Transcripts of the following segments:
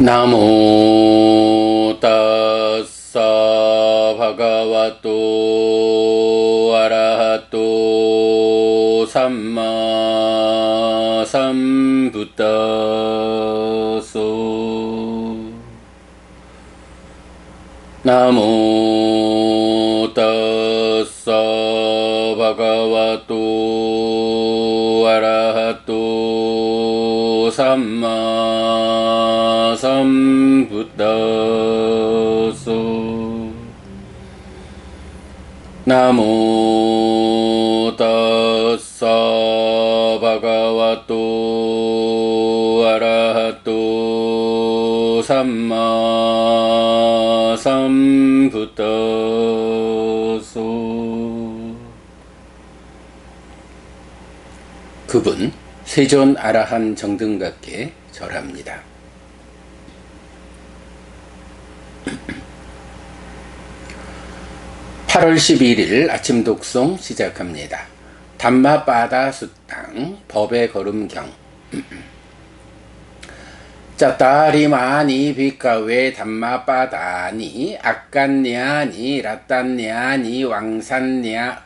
나모 따사 바가와토 아라하토 삼마 삼부타소. 나모 따사 바가와토 아라하토 삼마 삼부타소. 나모 따사 바가와토 아라하토 삼마 삼부타소. 그분 세존 아라한 정등각께 절합니다. (8월 11일) 아침 독송 시작합니다. 담마빠다 수탕 법의 걸음경. 짜따리마니 비카웨 담마빠다니 아깐냐니 라딴냐니 왕산냐니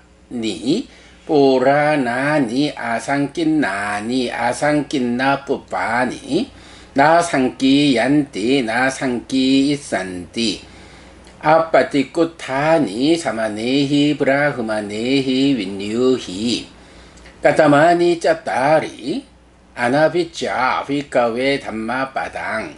뽀라나니 아상낀나니 아상낀나 뿌빠니 나상끼 얀띠 나상끼 이산띠 아빠띠꾸타니 사마네히 브라흐마네히 윈유히 까타마니 짜따리 아나비짜 비카웨 담마빠당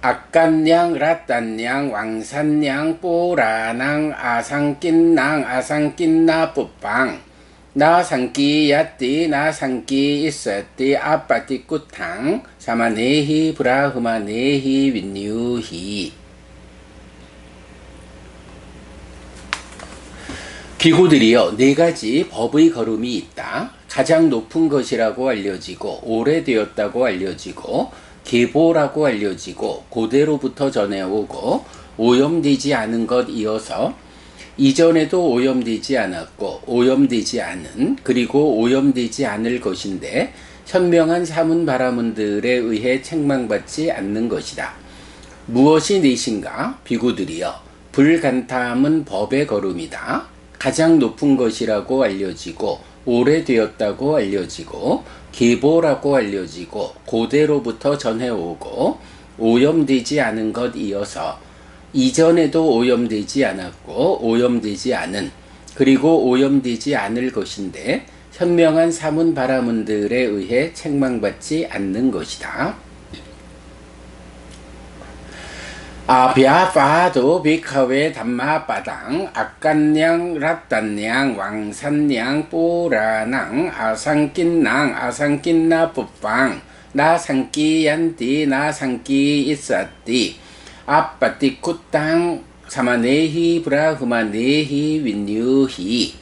아깐냥 라딴냥 왕산냥 뽀라낭 아상낀낭 아상낀나 뿌빵 나상끼 야띠 나상끼 이사띠 아빠띠꾸탕 사마네히 브라흐마네히 윈유히. 비구들이여, 네 가지 법의 걸음이 있다. 가장 높은 것이라고 알려지고 오래되었다고 알려지고 계보라고 알려지고 고대로부터 전해오고 오염되지 않은 것 이어서 이전에도 오염되지 않았고 오염되지 않은 그리고 오염되지 않을 것인데 현명한 사문바라문들에 의해 책망받지 않는 것이다. 무엇이 넷인가? 비구들이여, 불간탐은 법의 걸음이다. 가장 높은 것이라고 알려지고 오래되었다고 알려지고 계보라고 알려지고 고대로부터 전해오고 오염되지 않은 것 이어서 이전에도 오염되지 않았고 오염되지 않은 그리고 오염되지 않을 것인데 현명한 사문바라문들에 의해 책망받지 않는 것이다. 아비아파도 비카웨 담마빠당 아깐냥 라딴냥 왕산냥 뽀라낭 아상낀낭 아상낀나 뿌빵 나상끼 얀띠 나상끼 이사띠 아빠띠꾸땅 사마네히 브라흐마네히 윈유히.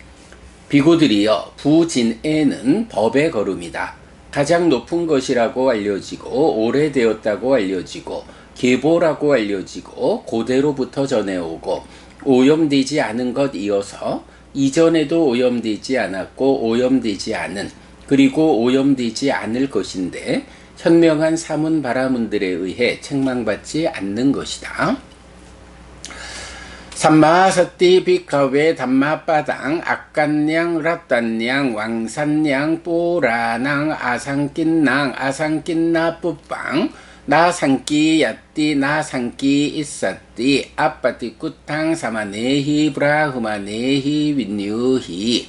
비구들이여, 부진에는 법의 걸음이다. 가장 높은 것이라고 알려지고 오래되었다고 알려지고 계보라고 알려지고 고대로부터 전해오고 오염되지 않은 것 이어서 이전에도 오염되지 않았고 오염되지 않은 그리고 오염되지 않을 것인데 현명한 사문바라문들에 의해 책망받지 않는 것이다. 삼마사띠 비카웨 담마빠당 아깐냥 라딴냥 왕산냥 뽀라낭 아상낀낭 아상낀나 뿌빵 나상끼 야띠 나상끼 이사띠 아빠띠꾸탕 사마네히 브라흐마네히 윈유히.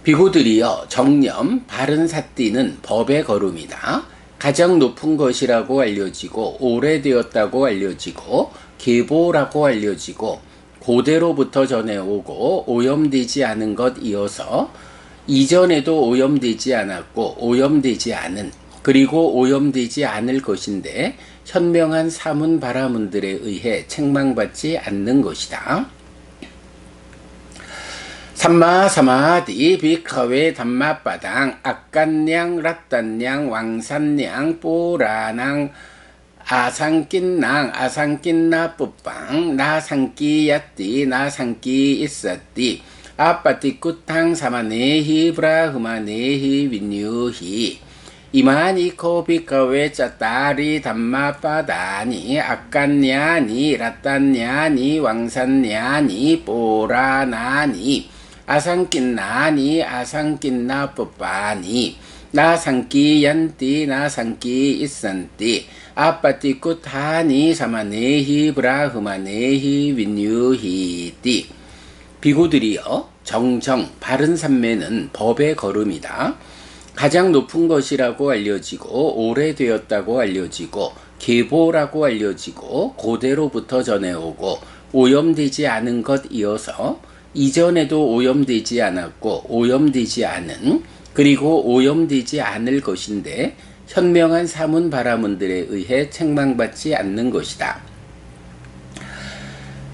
비구들이여, 정념 바른 사띠는 법의 걸음이다. 가장 높은 것이라고 알려지고 오래되었다고 알려지고 계보라고 알려지고 고대로부터 전해오고 오염되지 않은 것 이어서 이전에도 오염되지 않았고 오염되지 않은 그리고 오염되지 않을 것인데 현명한 사문바라문들에 의해 책망받지 않는 것이다. 삼마사마디 비카웨 담마빠당 아깐냥 라딴냥 왕산냥 뽀라낭 아상낀낭 아상낀나 뿌빵 나상끼 야띠 나상끼 이사띠 아빠띠꾸탕 사마네히 브라흐마네히 윈유히. 이마니코 비커웨 짜따리 담마빠다니 아깐냐니 라딴냐니 왕산냐니 뽀라나니 아상낀나니 아상낀나 뽀빠니 나상끼얀띠 나상끼 있산띠 아빠띠꾸타니 사마네히 브라흐마네히 윈유히띠. 비구들이여, 정정 바른 삼매는 법의 걸음이다. 가장 높은 것이라고 알려지고 오래되었다고 알려지고 계보라고 알려지고 고대로부터 전해오고 오염되지 않은 것 이어서 이전에도 오염되지 않았고 오염되지 않은 그리고 오염되지 않을 것인데 현명한 사문 바라문들에 의해 책망받지 않는 것이다.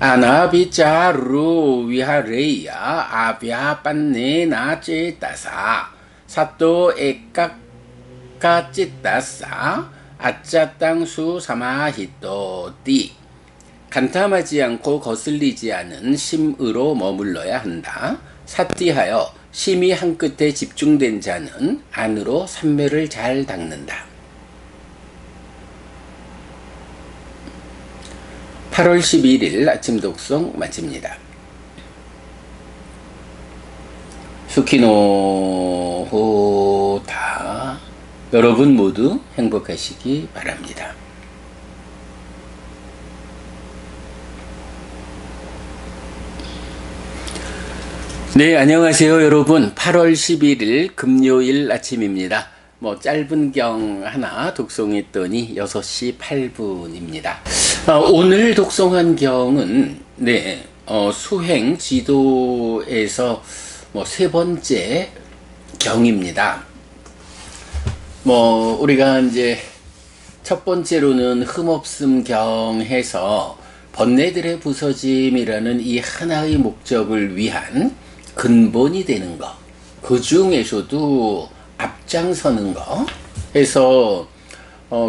아나비짜루 위하레야 아비아빤네나 찌따사 사또 에까까 찌따사 아짜땅수 사마히또띠. 간탐하지 않고 거슬리지 않은 심의로 머물러야 한다. 사띠하여 심이 한 끝에 집중된 자는 안으로 삼매를 잘 닦는다. 8월 11일 아침 독송 마칩니다. 수키노 호다. 여러분 모두 행복하시기 바랍니다. 네, 안녕하세요 여러분. 8월 11일 금요일 아침입니다. 짧은 경 하나 독송했더니 6시 8분입니다. 오늘 독송한 경은 수행 지도에서 세 번째 경입니다. 우리가 이제 첫 번째로는 흠없음 경 해서 번뇌들의 부서짐이라는 이 하나의 목적을 위한 근본이 되는 것, 그 중에서도 앞장서는 것 해서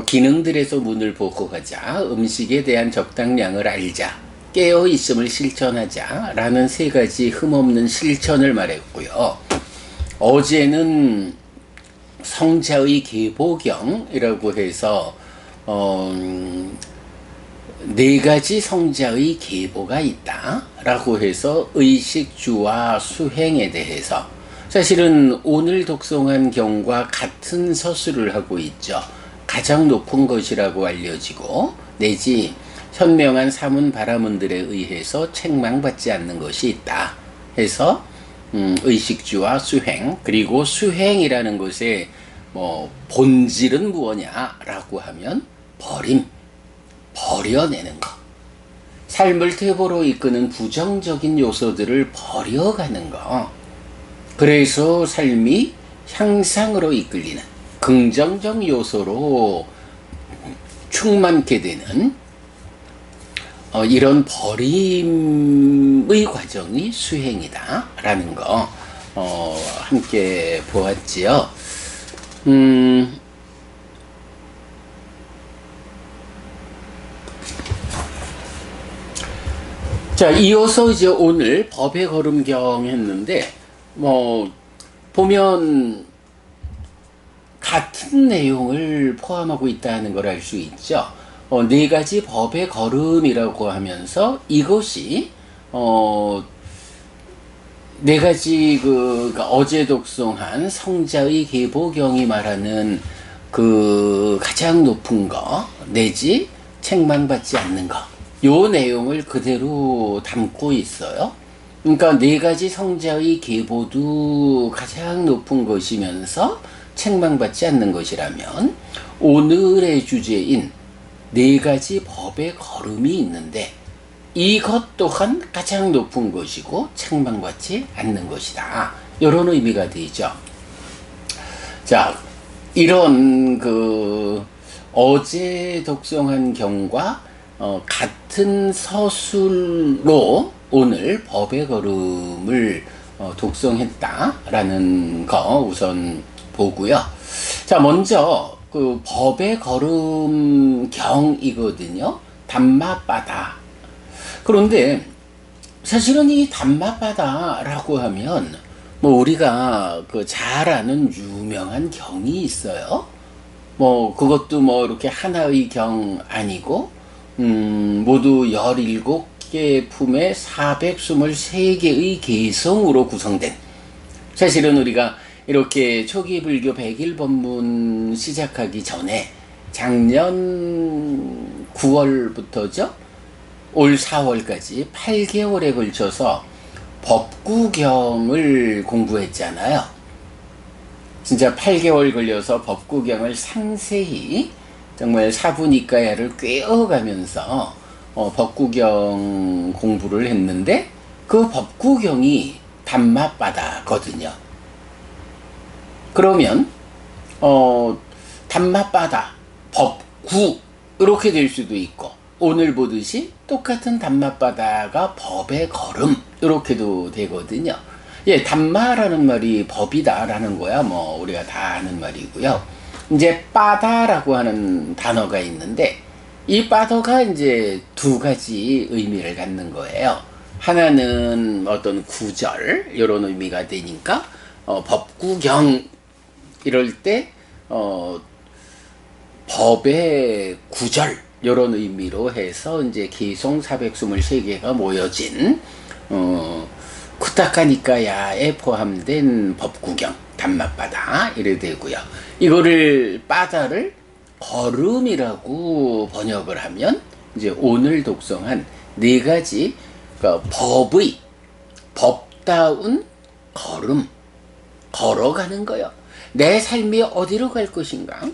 기능들에서 문을 보고 가자, 음식에 대한 적당량을 알자, 깨어있음을 실천하자 라는 세 가지 흠없는 실천을 말했고요. 어제는 성자의 계보경이라고 해서 네 가지 성자의 계보가 있다 라고 해서 의식주와 수행에 대해서, 사실은 오늘 독송한 경과 같은 서술을 하고 있죠. 가장 높은 것이라고 알려지고 내지 현명한 사문 바라문들에 의해서 책망받지 않는 것이 있다 해서 의식주와 수행, 그리고 수행이라는 것의 본질은 무엇냐라고 하면 버려내는 것, 삶을 퇴보로 이끄는 부정적인 요소들을 버려가는 것, 그래서 삶이 향상으로 이끌리는 긍정적 요소로 충만케 되는 이런 버림의 과정이 수행이다 라는 거 함께 보았지요. 자, 이어서 이제 오늘 법의 걸음경 했는데 보면 같은 내용을 포함하고 있다는 걸 알 수 있죠. 네 가지 법의 걸음이라고 하면서 이것이 네 가지 그러니까 어제 독송한 성자의 계보경이 말하는 그 가장 높은 거 내지 책망받지 않는 거, 요 내용을 그대로 담고 있어요. 그러니까 네 가지 성자의 계보도 가장 높은 것이면서 책망받지 않는 것이라면 오늘의 주제인 네 가지 법의 걸음이 있는데 이것 또한 가장 높은 것이고 책망받지 않는 것이다, 이런 의미가 되죠. 자, 이런 어제 독송한 경과 같은 서술로 오늘 법의 걸음을 독송했다라는 거 우선 보고요. 자, 먼저 그 법의 걸음 경이거든요. 담마바다. 그런데 사실은 이 담마바다라고 하면 우리가 잘 아는 유명한 경이 있어요. 뭐 그것도 뭐 이렇게 하나의 경 아니고 모두 17개 품의 423개의 개성으로 구성된, 사실은 우리가 이렇게 초기 불교 100일 법문 시작하기 전에 작년 9월부터죠. 올 4월까지 8개월에 걸쳐서 법구경을 공부했잖아요. 진짜 8개월 걸려서 법구경을 상세히 정말 사부니까야를 꿰어가면서 법구경 공부를 했는데, 그 법구경이 담마바다거든요. 그러면 담마바다, 법구 이렇게 될 수도 있고, 오늘 보듯이 똑같은 담마바다가 법의 걸음 이렇게도 되거든요. 예, 담마라는 말이 법이다라는 거야 뭐 우리가 다 아는 말이고요. 이제 바다라고 하는 단어가 있는데, 이 바다가 이제 두 가지 의미를 갖는 거예요. 하나는 어떤 구절 이런 의미가 되니까 법구경 이럴 때 법의 구절 이런 의미로 해서 이제 개성 423개가 모여진 쿠타카니카야에 포함된 법구경 담마바다 이래 되고요. 이거를 바다를 걸음이라고 번역을 하면 이제 오늘 독성한 네 가지, 그러니까 법다운 걸음, 걸어가는 거요. 내 삶이 어디로 갈 것인가?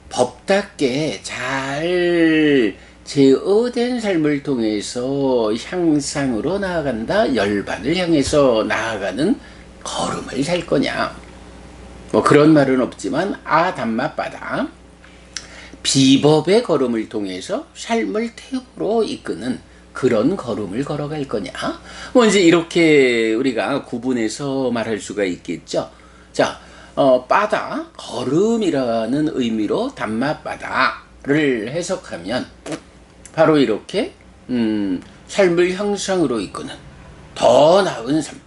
법답게 잘 제어된 삶을 통해서 향상으로 나아간다. 열반을 향해서 나아가는 걸음을 살 거냐? 뭐 그런 말은 없지만 담마바다, 비법의 걸음을 통해서 삶을 태우로 이끄는 그런 걸음을 걸어갈 거냐? 뭐 이제 이렇게 우리가 구분해서 말할 수가 있겠죠. 자, 바다, 걸음이라는 의미로 담마바다를 해석하면 바로 이렇게 삶을 향상으로 이끄는 더 나은 삶,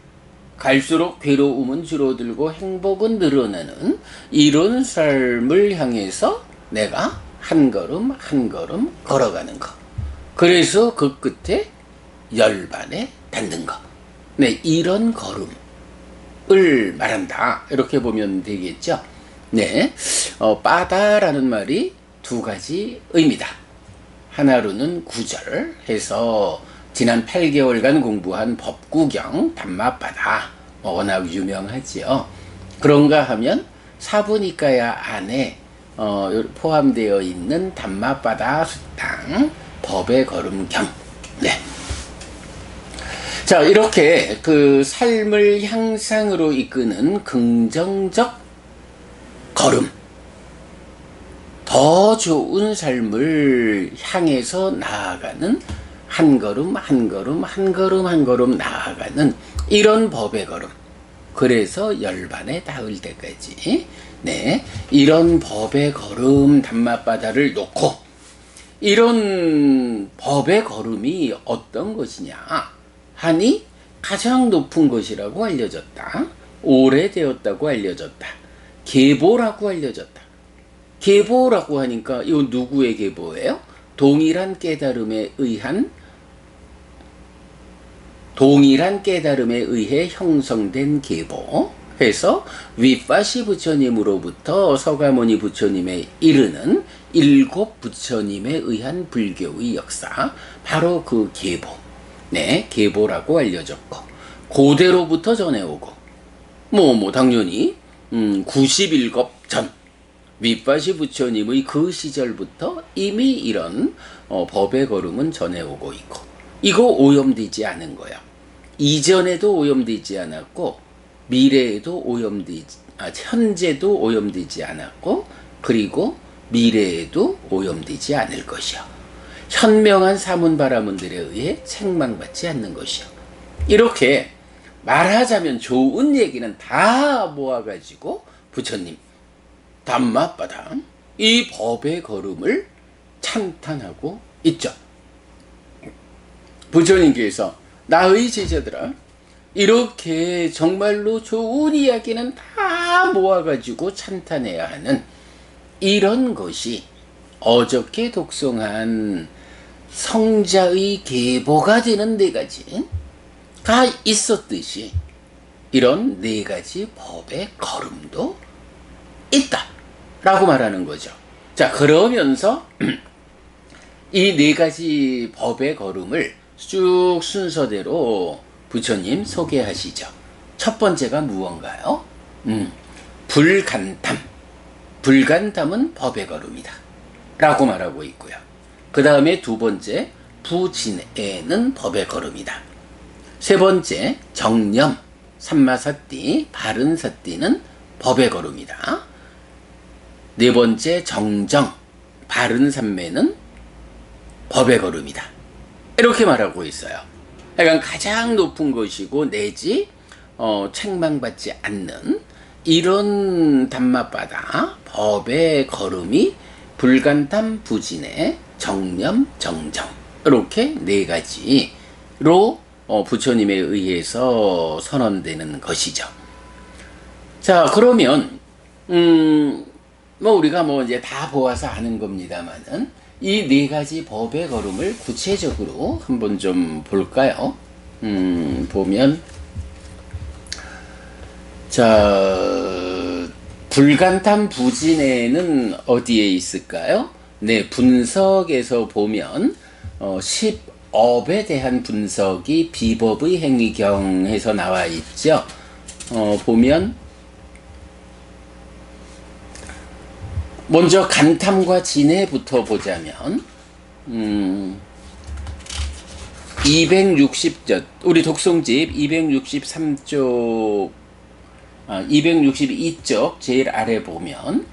갈수록 괴로움은 줄어들고 행복은 늘어나는 이런 삶을 향해서 내가 한 걸음 한 걸음 걸어가는 것. 그래서 그 끝에 열반에 닿는 것. 네, 이런 걸음을 말한다. 이렇게 보면 되겠죠. 네, 바다라는 말이 두 가지 의미다. 하나로는 구절 해서 지난 8개월간 공부한 법구경 담마바다, 워낙 유명하지요. 그런가 하면 사부니까야 안에 포함되어 있는 담마바다 수탕 법의 걸음경. 네. 자, 이렇게 그 삶을 향상으로 이끄는 긍정적 걸음, 더 좋은 삶을 향해서 나아가는 한 걸음 한 걸음 한 걸음 한 걸음 나아가는 이런 법의 걸음. 그래서 열반에 닿을 때까지, 네, 이런 법의 걸음 담마바다를 놓고 이런 법의 걸음이 어떤 것이냐 하니 가장 높은 것이라고 알려졌다. 오래되었다고 알려졌다. 계보라고 알려졌다. 계보라고 하니까 이건 누구의 계보예요? 동일한 깨달음에 의해 형성된 계보 해서 윗바시 부처님으로부터 서가모니 부처님에 이르는 7 부처님에 의한 불교의 역사, 바로 그 계보, 네, 계보라고 알려졌고, 고대로부터 전해오고 뭐 당연히 91겁 전 윗바시 부처님의 그 시절부터 이미 이런 법의 걸음은 전해오고 있고, 이거 오염되지 않은 거야. 이전에도 오염되지 않았고 미래에도 현재도 오염되지 않았고, 그리고 미래에도 오염되지 않을 것이요. 현명한 사문바라문들에 의해 책망받지 않는 것이요. 이렇게 말하자면 좋은 얘기는 다 모아가지고 부처님 담마바다, 이 법의 걸음을 찬탄하고 있죠. 부처님께서 나의 제자들아, 이렇게 정말로 좋은 이야기는 다 모아가지고 찬탄해야 하는 이런 것이 어저께 독송한 성자의 계보가 되는 네 가지가 있었듯이 이런 네 가지 법의 걸음도 있다 라고 말하는 거죠. 자, 그러면서 이 네 가지 법의 걸음을 쭉 순서대로 부처님 소개하시죠. 첫 번째가 무언가요? 불간탐. 불간탐은 법의 걸음이다 라고 말하고 있고요. 그 다음에 두 번째 부진애는 법의 걸음이다. 세 번째 정념, 삼마사띠, 바른사띠는 법의 걸음이다. 네 번째 정정, 바른삼매는 법의 걸음이다. 이렇게 말하고 있어요. 그러니까 가장 높은 것이고 내지 책망받지 않는 이런 담마바다 법의 걸음이 불간탐, 부진애, 정념, 정정 이렇게 네 가지로 부처님에 의해서 선언되는 것이죠. 자, 그러면 우리가 이제 다 보아서 아는 겁니다만은 이 네 가지 법의 걸음을 구체적으로 한번 좀 볼까요? 보면 자, 불간탐 부진애는 어디에 있을까요? 네, 분석에서 보면 10업에 대한 분석이 비법의 행위경에서 나와 있죠. 보면 먼저 간탐과 진애부터 보자면 260쪽 우리 독송집 263쪽 262쪽 제일 아래 보면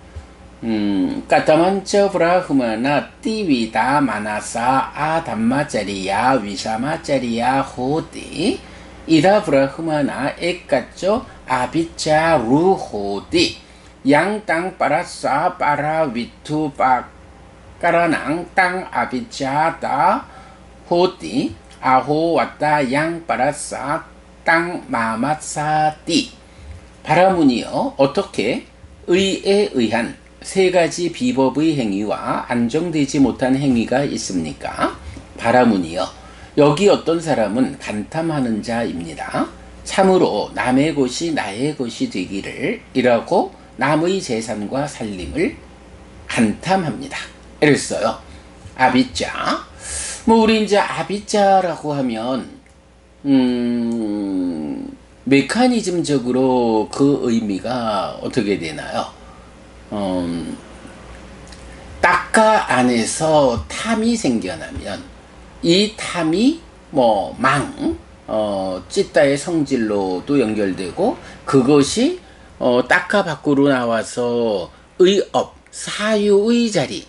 까타만처 브라흐마나 띠위다 마나사 아담마짜리야 위사마짜리야 호디 이다 브라흐마나 에까쪼 아비차 루호디 양땅 빠라싸 빠라 위투 빠까라낭 땅 아비차다 호디 아호 왔다 양 빠라싸 땅 마마사띠. 바라문이여 어떻게 의에 의한 세 가지 비법의 행위와 안정되지 못한 행위가 있습니까? 바라문이여 여기 어떤 사람은 간탐하는 자입니다. 참으로 남의 것이 나의 것이 되기를 이라고 남의 재산과 살림을 간탐합니다. 이랬어요. 아비짜. 우리 이제 아비짜라고 하면 메커니즘적으로 그 의미가 어떻게 되나요? 딱가 안에서 탐이 생겨나면 이 탐이 찌따의 성질로도 연결되고 그것이 딱가 밖으로 나와서 의업, 사유의 자리,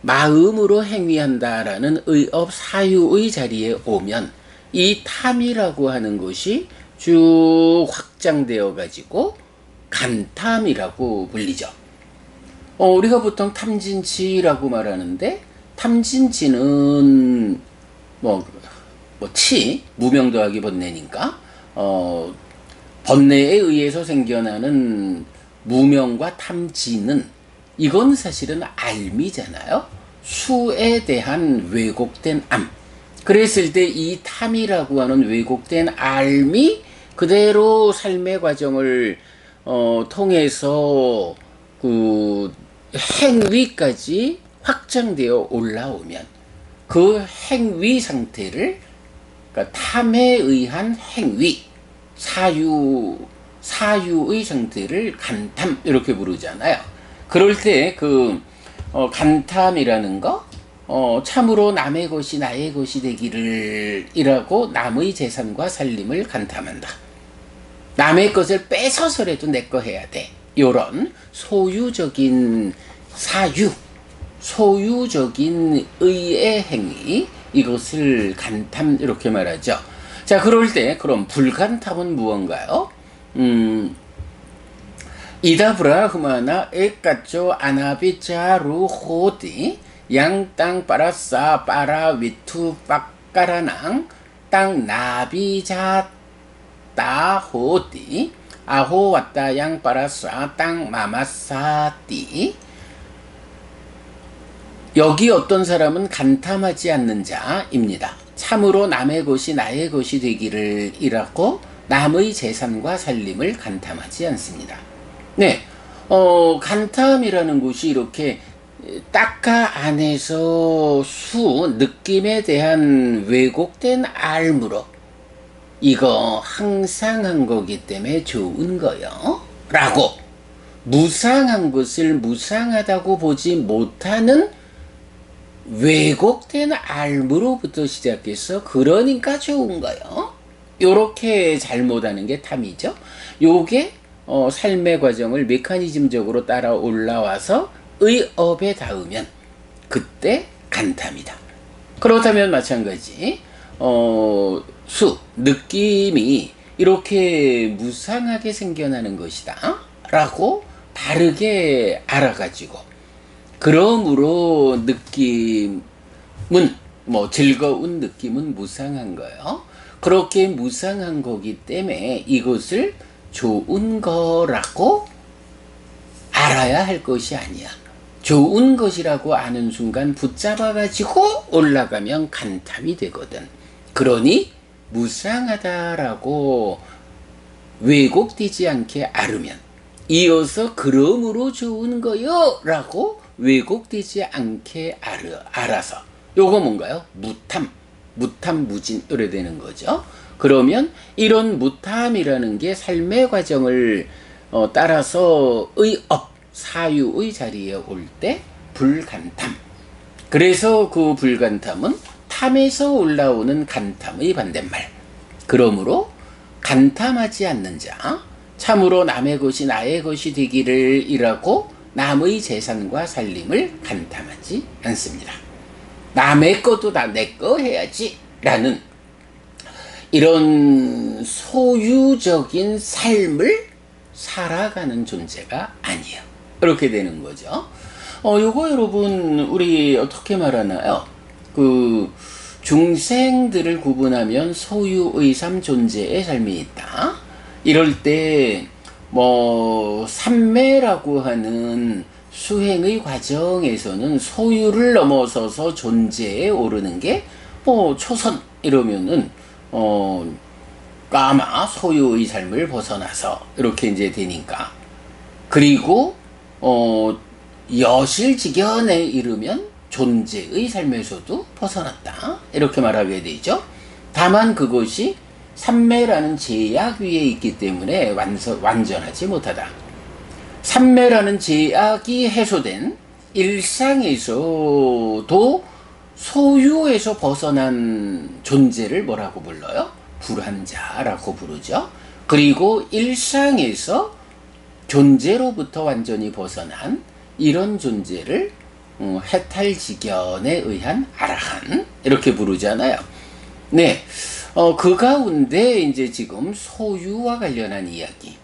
마음으로 행위한다라는 의업, 사유의 자리에 오면 이 탐이라고 하는 것이 쭉 확장되어 가지고 간탐이라고 불리죠. 우리가 보통 탐진치라고 말하는데 탐진치는 무명 더하기 번뇌니까 번뇌에 의해서 생겨나는 무명과 탐진은 이건 사실은 알미잖아요. 수에 대한 왜곡된 암. 그랬을 때 이 탐이라고 하는 왜곡된 알미 그대로 삶의 과정을 통해서 그 행위까지 확장되어 올라오면 그 행위 상태를 그러니까 탐에 의한 행위 사유의 상태를 간탐 이렇게 부르잖아요. 그럴 때 그 간탐이라는 거 참으로 남의 것이 나의 것이 되기를 이라고 남의 재산과 살림을 간탐한다. 남의 것을 뺏어서라도 내 거 해야 돼. 요런 소유적인 소유적인 의의 행위 이것을 간탐 이렇게 말하죠. 자, 그럴 때 그럼 불간탐은 무언가요? 이다 브라흐마나 에까쪼 아나비차루 호디 양땅 빠라싸 빠라 위투 빡까라낭 땅 나비자 따 호디 아호 왔다 양 빠라싸 땅 마마사띠. 여기 어떤 사람은 간탐하지 않는 자입니다. 참으로 남의 것이 나의 것이 되기를 이라고 남의 재산과 살림을 간탐하지 않습니다. 네, 간탐이라는 것이 이렇게 딱가 안에서 느낌에 대한 왜곡된 알무로 이거 항상 한 거기 때문에 좋은 거요 라고 무상한 것을 무상하다고 보지 못하는 왜곡된 알무로부터 시작해서 그러니까 좋은 거요. 요렇게 잘못하는 게 탐이죠. 요게 삶의 과정을 메커니즘적으로 따라 올라와서 의업에 닿으면 그때 간탐이다. 그렇다면 마찬가지 느낌이 이렇게 무상하게 생겨나는 것이다 라고 바르게 알아가지고 그러므로 느낌은 즐거운 느낌은 무상한 거예요. 그렇게 무상한 거기 때문에 이것을 좋은 거라고 알아야 할 것이 아니야. 좋은 것이라고 아는 순간 붙잡아가지고 올라가면 간탐이 되거든. 그러니 무상하다라고 왜곡되지 않게 알으면 이어서 그러므로 좋은 거요 라고 왜곡되지 않게 알아서 요거 뭔가요? 무탐무진 이래 되는 거죠. 그러면 이런 무탐이라는 게 삶의 과정을 따라서 사유의 자리에 올 때 불간탐. 그래서 그 불간탐은 탐에서 올라오는 간탐의 반대말. 그러므로 간탐하지 않는 자, 참으로 남의 것이 나의 것이 되기를 이라고 남의 재산과 살림을 간탐하지 않습니다. 남의 것도 다 내 거 해야지 라는 이런 소유적인 삶을 살아가는 존재가 아니에요. 이렇게 되는 거죠. 요거 여러분 우리 어떻게 말하나요? 중생들을 구분하면 소유의 삶, 존재의 삶이 있다. 이럴 때 삼매라고 하는 수행의 과정에서는 소유를 넘어서서 존재에 오르는 게 초선 이러면은 까마 소유의 삶을 벗어나서 이렇게 이제 되니까. 그리고 여실직연에 이르면 존재의 삶에서도 벗어났다 이렇게 말하게 되죠. 다만 그것이 삼매라는 제약 위에 있기 때문에 완전하지 못하다. 삼매라는 제약이 해소된 일상에서도 소유에서 벗어난 존재를 뭐라고 불러요? 불한자라고 부르죠. 그리고 일상에서 존재로부터 완전히 벗어난 이런 존재를 해탈지견에 의한 아라한 이렇게 부르잖아요. 네, 그 가운데 이제 지금 소유와 관련한 이야기.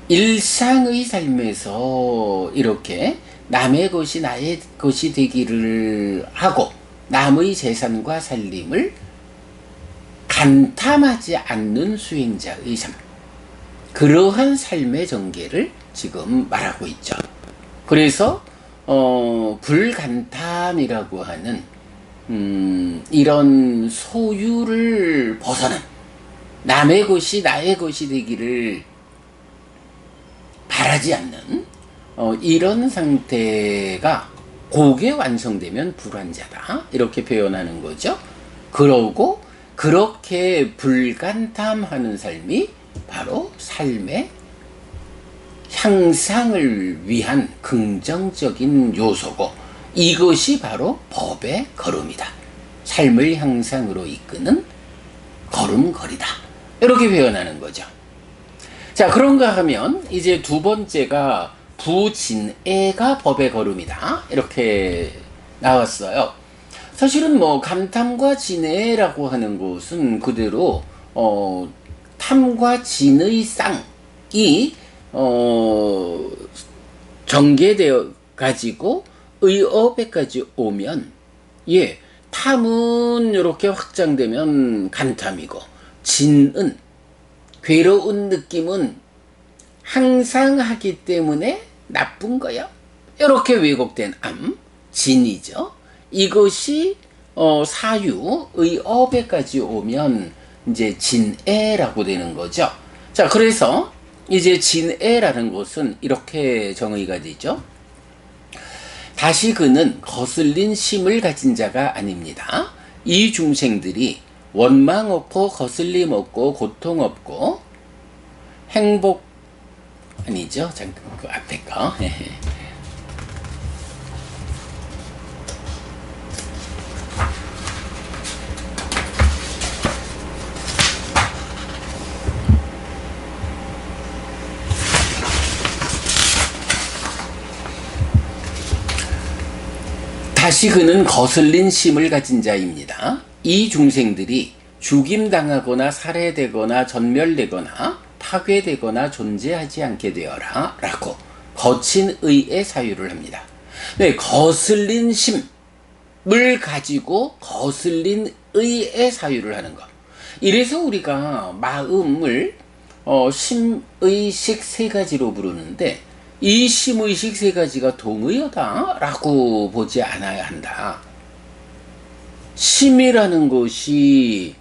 일상의 삶에서 이렇게 남의 것이 나의 것이 되기를 하고 남의 재산과 살림을 간탐하지 않는 수행자의 삶. 그러한 삶의 전개를 지금 말하고 있죠. 그래서 불간탐이라고 하는 이런 소유를 벗어난 남의 것이 나의 것이 되기를 바라지 않는 이런 상태가 그게 완성되면 불한자다 이렇게 표현하는 거죠. 그러고 그렇게 불간탐하는 삶이 바로 삶의 향상을 위한 긍정적인 요소고 이것이 바로 법의 걸음이다. 삶을 향상으로 이끄는 걸음걸이다. 이렇게 표현하는 거죠. 자, 그런가 하면 이제 두 번째가 부진애가 법의 걸음이다. 이렇게 나왔어요. 사실은 감탐과 진애라고 하는 것은 그대로 탐과 진의 쌍이 전개되어 가지고 의업에까지 오면 탐은 이렇게 확장되면 간탐이고 진은 괴로운 느낌은 항상 하기 때문에 나쁜 거야 이렇게 왜곡된 암, 진이죠. 이것이 사유의 업에까지 오면 이제 진애라고 되는 거죠. 자, 그래서 이제 진애라는 것은 이렇게 정의가 되죠. 다시 그는 거슬린 심을 가진 자가 아닙니다. 이 중생들이 원망 없고 거슬림 없고 고통 없고 행복 아니죠? 잠깐 그 앞에 거. 다시 그는 거슬린 심을 가진 자입니다. 이 중생들이 죽임당하거나 살해되거나 전멸되거나 파괴되거나 존재하지 않게 되어라 라고 거친 의의 사유를 합니다. 네, 거슬린 심을 가지고 거슬린 의의 사유를 하는 것. 이래서 우리가 마음을 심의식 세 가지로 부르는데 이 심의식 세 가지가 동의어다 라고 보지 않아야 한다. 심이라는 것이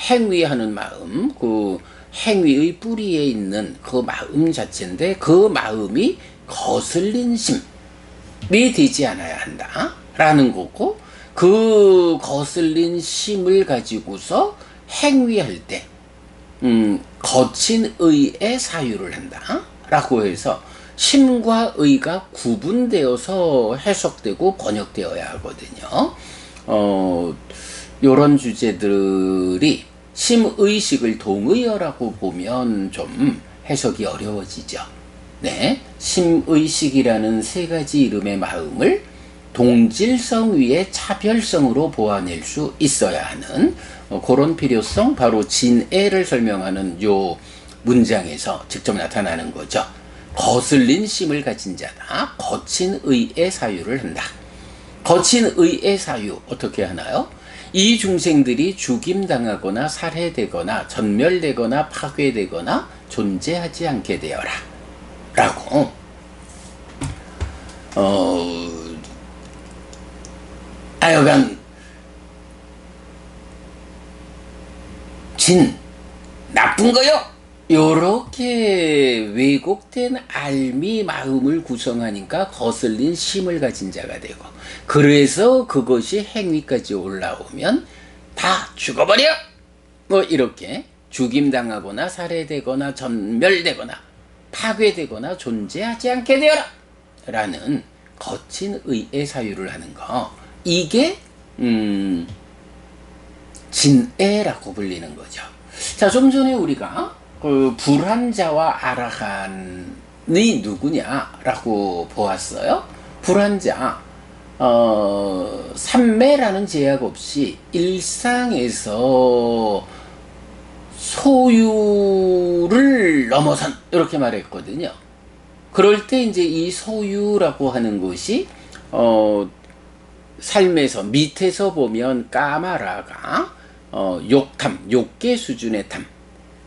행위하는 마음, 그 행위의 뿌리에 있는 그 마음 자체인데 그 마음이 거슬린 심이 되지 않아야 한다 라는 거고, 그 거슬린 심을 가지고서 행위할 때 거친 의의 사유를 한다 라고 해서 심과 의가 구분되어서 해석되고 번역되어야 하거든요. 요런 주제들이 심의식을 동의어라고 보면 좀 해석이 어려워지죠. 네, 심의식이라는 세 가지 이름의 마음을 동질성 위에 차별성으로 보아낼 수 있어야 하는 그런 필요성, 바로 진애를 설명하는 요 문장에서 직접 나타나는 거죠. 거슬린 심을 가진 자다. 거친 의의 사유를 한다. 거친 의의 사유 어떻게 하나요? 이 중생들이 죽임당하거나 살해되거나 전멸되거나 파괴되거나 존재하지 않게 되어라 라고 하여간 진 나쁜 거요 요렇게 왜곡된 알미 마음을 구성하니까 거슬린 심을 가진 자가 되고, 그래서 그것이 행위까지 올라오면 다 죽어버려 뭐 이렇게 죽임당하거나 살해되거나 전멸되거나 파괴되거나 존재하지 않게 되어라 라는 거친 의의 사유를 하는 거, 이게 진애라고 불리는 거죠. 자, 좀 전에 우리가 그 불환자와 아라한이 누구냐라고 보았어요. 불환자, 삼매라는 제약 없이 일상에서 소유를 넘어선 이렇게 말했거든요. 그럴 때 이제 이 소유라고 하는 것이 삶에서 밑에서 보면 까마라가 욕탐, 욕계 수준의 탐,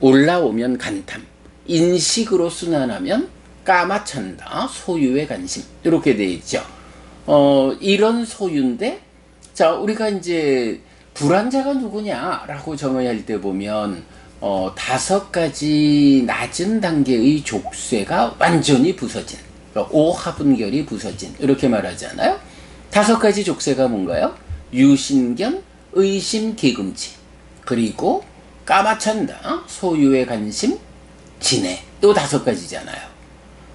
올라오면 간탐, 인식으로 순환하면 까마찬다, 소유의 관심 이렇게 돼 있죠. 이런 소유인데, 자, 우리가 이제 불환자가 누구냐라고 정의할 때 보면 5가지 낮은 단계의 족쇄가 완전히 부서진, 그러니까 오하분결이 부서진 이렇게 말하잖아요. 5가지 족쇄가 뭔가요? 유신견, 의심, 기금치, 그리고 까마찬다, 소유의 관심, 진애, 또 5가지잖아요.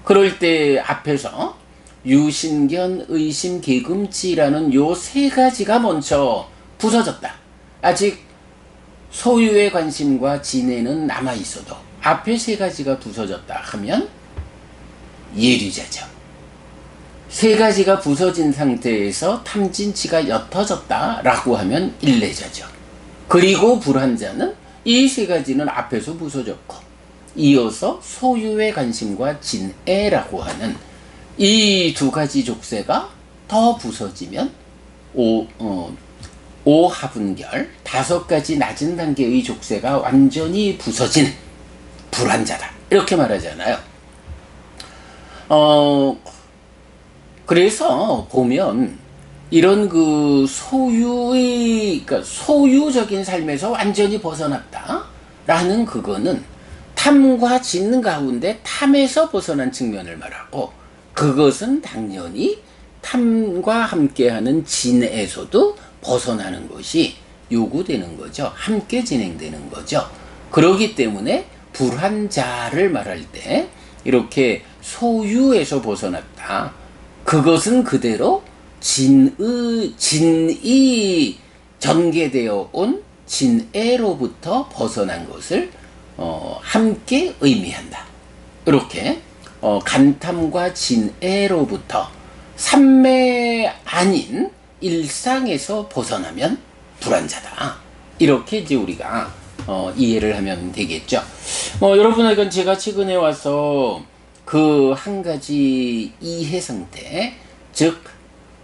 그럴 때 앞에서 유신견, 의심, 기금치라는 요 3가지가 먼저 부서졌다. 아직 소유의 관심과 진애는 남아있어도 앞에 3가지가 부서졌다 하면 예류자죠. 3가지가 부서진 상태에서 탐진치가 옅어졌다 라고 하면 일례자죠. 그리고 불환자는 이 3가지는 앞에서 부서졌고 이어서 소유의 관심과 진애라고 하는 이 2가지 족쇄가 더 부서지면 오하분결, 5가지 낮은 단계의 족쇄가 완전히 부서진 불환자다 이렇게 말하잖아요. 어, 그래서 보면 이런 그 그러니까 소유적인 삶에서 완전히 벗어났다라는 그거는 탐과 진 가운데 탐에서 벗어난 측면을 말하고, 그것은 당연히 탐과 함께하는 진에서도 벗어나는 것이 요구되는 거죠. 함께 진행되는 거죠. 그러기 때문에 불환자를 말할 때 이렇게 소유에서 벗어났다, 그것은 그대로 진이 전개되어 온 진애로부터 벗어난 것을 함께 의미한다. 이렇게 간탐과 진애로부터 삼매 아닌 일상에서 벗어나면 불안자다. 이렇게 이제 우리가 이해를 하면 되겠죠. 여러분에겐 제가 최근에 와서 그 한 가지 이해 상태, 즉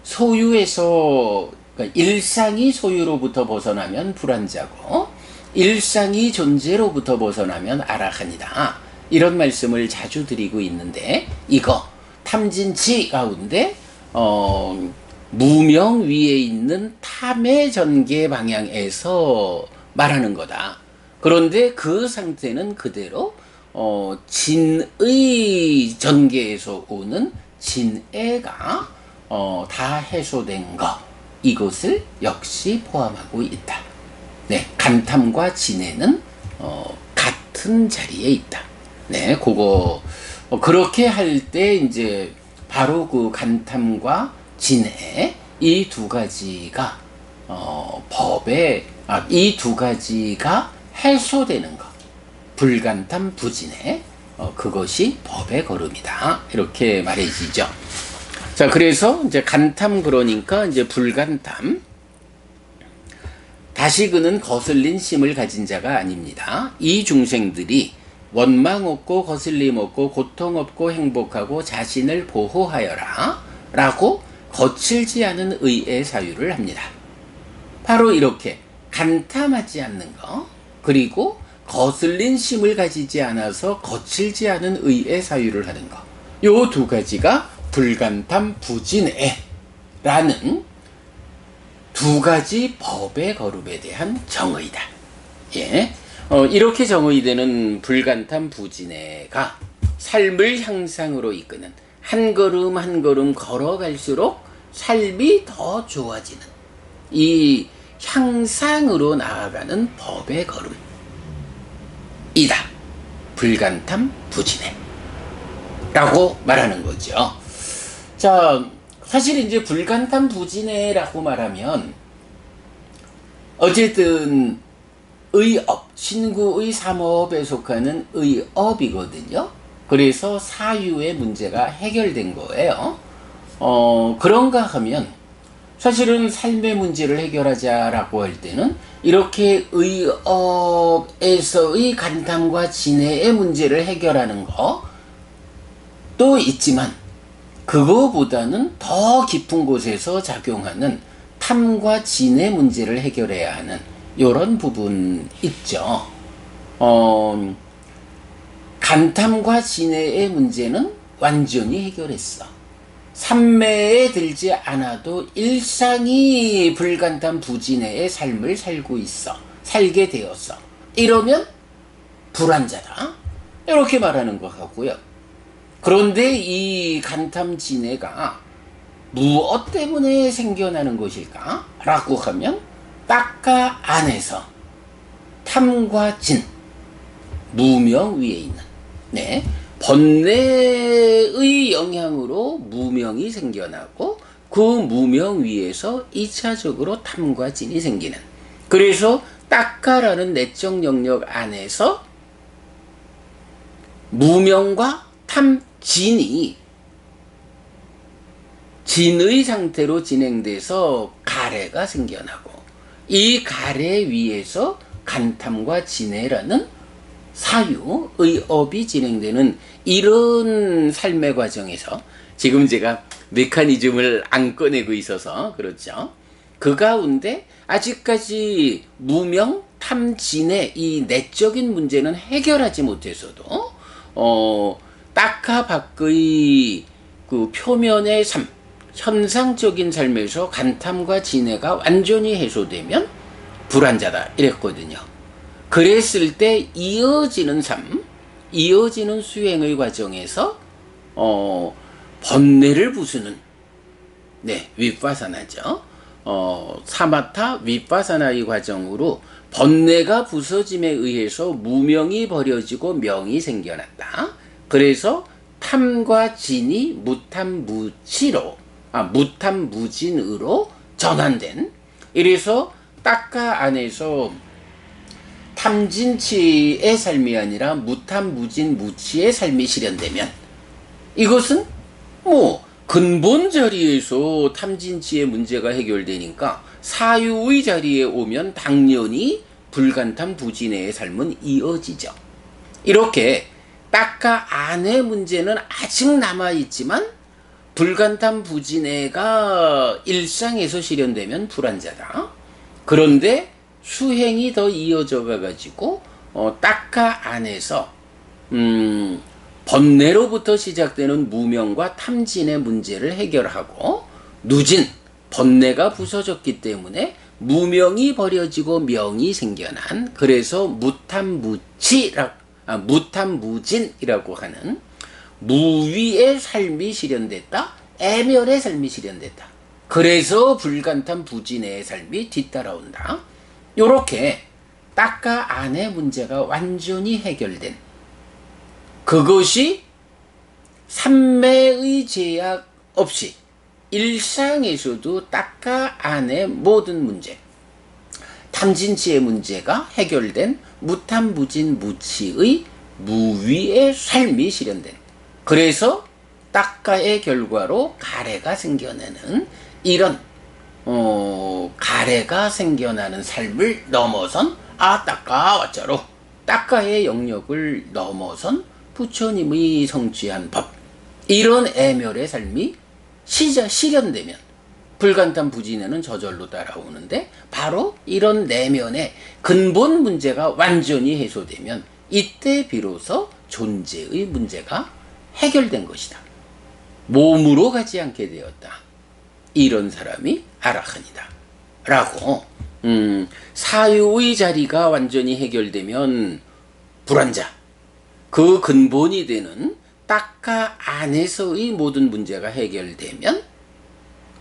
소유에서, 그러니까 일상이 소유로부터 벗어나면 불안자고 일상이 존재로부터 벗어나면 아라한이다, 이런 말씀을 자주 드리고 있는데, 이거 탐진치 가운데 무명 위에 있는 탐의 전개 방향에서 말하는 거다. 그런데 그 상태는 그대로 진의 전개에서 오는 진애가 다 해소된 것, 이것을 역시 포함하고 있다. 네, 간탐과 진애는 같은 자리에 있다. 네, 그거 그렇게 할 때 이제 바로 그 간탐과 진애, 이 두 가지가 이 두 가지가 해소되는 것, 불간탐 부진애, 그것이 법의 걸음이다, 이렇게 말해지죠. 자, 그래서 이제 간탐, 그러니까 이제 불간탐, 다시그는 거슬린 심을 가진 자가 아닙니다. 이 중생들이 원망 없고 거슬림 없고 고통 없고 행복하고 자신을 보호하여라 라고 거칠지 않은 의의 사유를 합니다. 바로 이렇게 간탐하지 않는 것, 그리고 거슬린 심을 가지지 않아서 거칠지 않은 의의 사유를 하는 것, 요 두 가지가 불간탐 부진애라는 두 가지 법의 거름에 대한 정의다. 예, 이렇게 정의되는 불간탐 부진애가 삶을 향상으로 이끄는, 한 걸음 한 걸음 걸어갈수록 삶이 더 좋아지는, 이 향상으로 나아가는 법의 걸음이다. 불간탐 부진애 라고 말하는 거죠. 자, 사실 이제 불간탐 부진애라고 말하면 어쨌든 의업, 신구의 삼업에 속하는 의업이거든요. 그래서 사유의 문제가 해결된 거예요. 그런가 하면 사실은 삶의 문제를 해결하자라고 할 때는 이렇게 의업에서의 간탐과 진애의 문제를 해결하는 것도 있지만, 그거보다는 더 깊은 곳에서 작용하는 탐과 진의 문제를 해결해야 하는 이런 부분 있죠. 간탐과 진애의 문제는 완전히 해결했어. 삼매에 들지 않아도 일상이 불간탐 부진애의 삶을 살게 되었어. 이러면 불안자다, 이렇게 말하는 것 같고요. 그런데 이 간탐 진애가 무엇 때문에 생겨나는 것일까? 라고 하면 딱가 안에서 탐과 진, 무명 위에 있는, 네, 번뇌의 영향으로 무명이 생겨나고 그 무명 위에서 2차적으로 탐과 진이 생기는, 그래서 딱가라는 내적 영역 안에서 무명과 탐, 진이 진의 상태로 진행돼서 가래가 생겨나고, 이 가래 위에서 간탐과 진애라는 사유의 업이 진행되는 이런 삶의 과정에서, 지금 제가 메커니즘을 안 꺼내고 있어서 그렇죠. 그 가운데 아직까지 무명, 탐, 진애, 이 내적인 문제는 해결하지 못해서도 딱하 밖의 그 표면의 삶, 현상적인 삶에서 간탐과 진해가 완전히 해소되면 불환자다 이랬거든요. 그랬을 때 이어지는 삶, 이어지는 수행의 과정에서 번뇌를 부수는 윗바사나죠. 사마타 윗바사나의 과정으로 번뇌가 부서짐에 의해서 무명이 버려지고 명이 생겨났다. 그래서 탐과 진이 무탐무진으로 전환된. 이래서 딱가 안에서 탐진치의 삶이 아니라 무탐무진 무치의 삶이 실현되면 이것은 근본 자리에서 탐진치의 문제가 해결되니까 사유의 자리에 오면 당연히 불간탐 부진해의 삶은 이어지죠. 이렇게 딱가 안의 문제는 아직 남아있지만 불간탐 부진해가 일상에서 실현되면 불환자다. 그런데 수행이 더 이어져 가지고 딱가 안에서 번뇌로부터 시작되는 무명과 탐진의 문제를 해결하고 누진, 번뇌가 부서졌기 때문에 무명이 버려지고 명이 생겨난, 그래서 무탐무진이라고 하는 무위의 삶이 실현됐다. 애멸의 삶이 실현됐다. 그래서 불간탐 부진해의 삶이 뒤따라온다. 요렇게 딱가 안의 문제가 완전히 해결된, 그것이 삼매의 제약 없이 일상에서도 딱가 안의 모든 문제, 탐진치의 문제가 해결된 무탐무진 무치의 무위의 삶이 실현된, 그래서 딱가의 결과로 가래가 생겨나는 이런 가래가 생겨나는 삶을 넘어선 딱가 와짜로 딱가의 영역을 넘어선 부처님의 성취한 법, 이런 애멸의 삶이 실현되면 불간탐 부진해는 저절로 따라오는데, 바로 이런 내면의 근본 문제가 완전히 해소되면 이때 비로소 존재의 문제가 해결된 것이다. 몸으로 가지 않게 되었다. 이런 사람이 아라한이다. 라고 사유의 자리가 완전히 해결되면 불환자, 그 근본이 되는 딱가 안에서의 모든 문제가 해결되면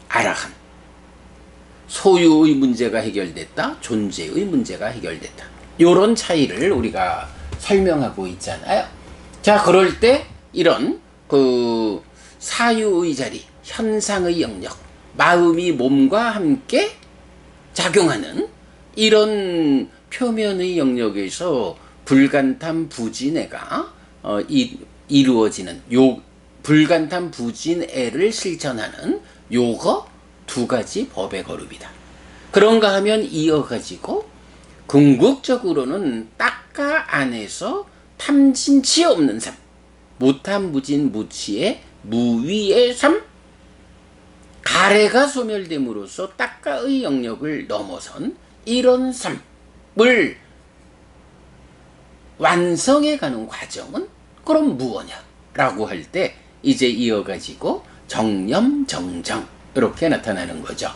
아라한, 소유의 문제가 해결됐다. 존재의 문제가 해결됐다. 이런 차이를 우리가 설명하고 있잖아요. 자, 그럴 때 이런 그 사유의 자리, 현상의 영역, 마음이 몸과 함께 작용하는 이런 표면의 영역에서 불간탐 부진해가 이루어지는 불간탐 부진해를 실천하는 요거 두 가지 법의 거름이다. 그런가 하면 이어가지고 궁극적으로는 딱가 안에서 탐진치 없는 삶, 무탐무진 무치의 무위의 삶, 가래가 소멸됨으로써 딱가의 영역을 넘어선 이런 삶을 완성해가는 과정은 그럼 무엇냐라고 할 때 이제 이어가지고 정념, 정정 이렇게 나타나는 거죠.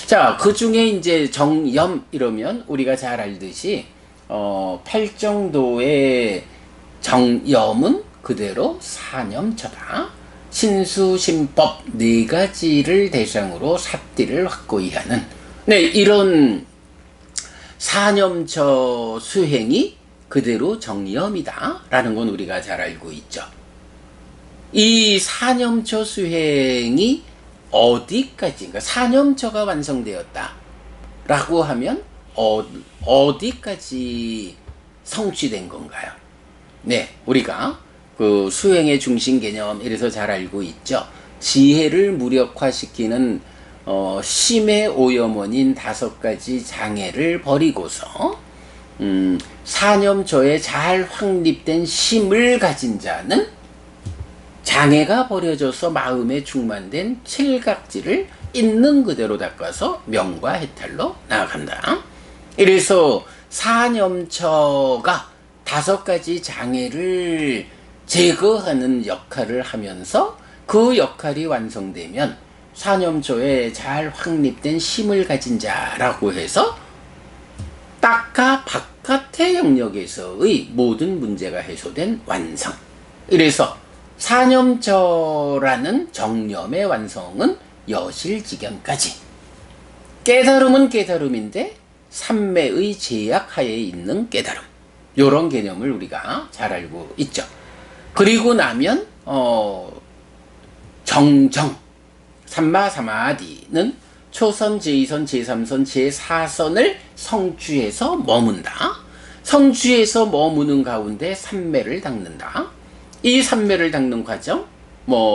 자, 그 중에 이제 정염 이러면 우리가 잘 알듯이 팔정도의 정염은 그대로 사념처다. 신수심법 네 가지를 대상으로 삿띠를 확고히 하는 이런 사념처 수행이 그대로 정염이다 라는 건 우리가 잘 알고 있죠. 이 사념처 수행이 어디까지, 그러니까 사념처가 완성되었다 라고 하면 어디까지 성취된 건가요? 우리가 그 수행의 중심 개념 이래서 잘 알고 있죠. 지혜를 무력화시키는 심의 오염원인 5가지 장애를 버리고서 사념처에 잘 확립된 심을 가진 자는 장애가 버려져서 마음에 충만된 7각지를 있는 그대로 닦아서 명과 해탈로 나아간다. 이래서 사념처가 5가지 장애를 제거하는 역할을 하면서 그 역할이 완성되면 사념초에 잘 확립된 심을 가진 자라고 해서 딱가 바깥의 영역에서의 모든 문제가 해소된 완성. 이래서 사념초라는 정념의 완성은 여실직연까지. 깨달음은 깨달음인데 삼매의 제약하에 있는 깨달음. 요런 개념을 우리가 잘 알고 있죠. 그리고 나면 정정, 삼마사마디는 초선, 제2선, 제3선, 제4선을 성취해서 머문다. 성취해서 머무는 가운데 삼매를 닦는다. 이 삼매를 닦는 과정,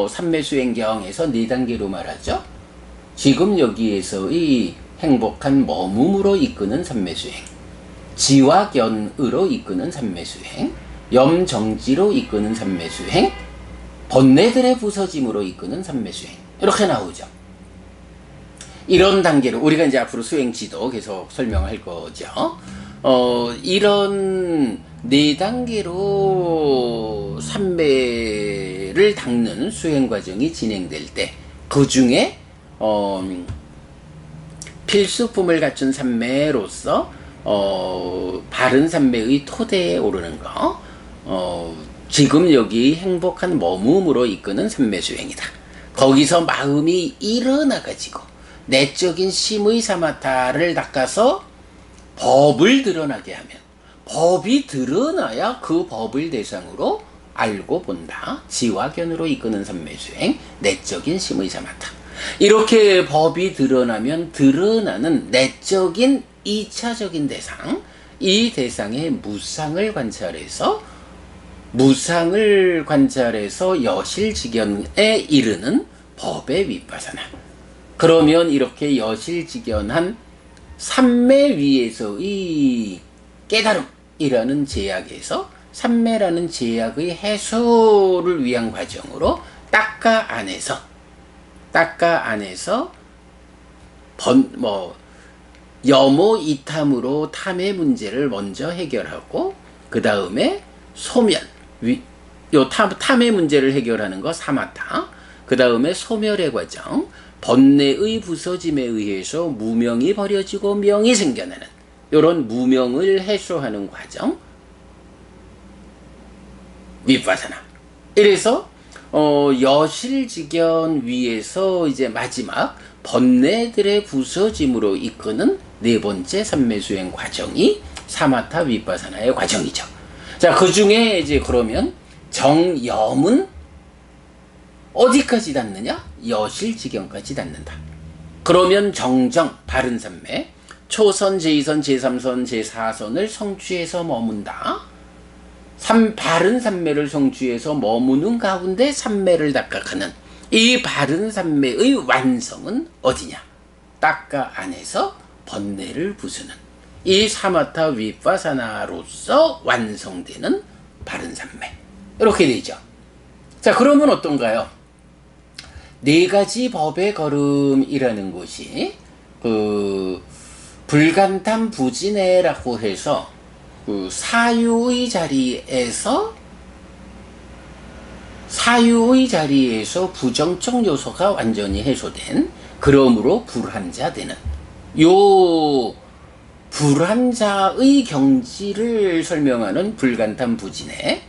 삼매수행경에서 4단계로 말하죠. 지금 여기에서의 행복한 머mum으로 이끄는 삼매수행, 지와견으로 이끄는 삼매수행, 염정지로 이끄는 삼매수행, 번뇌들의 부서짐으로 이끄는 삼매수행, 이렇게 나오죠. 이런 단계로 우리가 이제 앞으로 수행지도 계속 설명할 거죠. 이런 4단계로 삼매를 닦는 수행 과정이 진행될 때 그 중에 필수품을 갖춘 삼매로서 바른 삼매의 토대에 오르는 거, 지금 여기 행복한 머mum으로 이끄는 삼매수행이다. 거기서 마음이 일어나가지고 내적인 심의 사마타를 닦아서 법을 드러나게 하면, 법이 드러나야 그 법을 대상으로 알고 본다. 지와견으로 이끄는 삼매수행, 내적인 심의 사마타. 이렇게 법이 드러나면 드러나는 내적인 2차적인 대상, 이 대상의 무상을 관찰해서 여실직연에 이르는 법의 윗바사나. 그러면 이렇게 여실직연한 삼매 위에서의 깨달음이라는 제약에서 삼매라는 제약의 해소를 위한 과정으로 딱가 안에서 여모 이탐으로 탐의 문제를 먼저 해결하고, 그 다음에 소멸, 탐의 문제를 해결하는 거 사마타, 그 다음에 소멸의 과정, 번뇌의 부서짐에 의해서 무명이 버려지고 명이 생겨나는 이런 무명을 해소하는 과정, 윗바사나. 이래서 여실직연 위에서 이제 마지막 번뇌들의 부서짐으로 이끄는 4번째 삼매수행 과정이 사마타 윗바사나의 과정이죠. 자, 그 중에 이제 그러면 정염은 어디까지 닿느냐? 여실직연까지 닿는다. 그러면 정정, 바른 삼매, 초선, 제2선, 제3선, 제4선을 성취해서 머문다. 바른 삼매를 성취해서 머무는 가운데 삼매를 닦아가는 이 바른 삼매의 완성은 어디냐? 딱가 안에서 번뇌를 부수는 이 사마타 윗바사나로서 완성되는 바른 삼매. 이렇게 되죠. 자, 그러면 어떤가요? 4가지 법의 걸음이라는 것이 불간탐 부진해라고 해서 사유의 자리에서 부정적 요소가 완전히 해소된, 그러므로 불환자 되는 요 불환자의 경지를 설명하는 불간탐 부진해,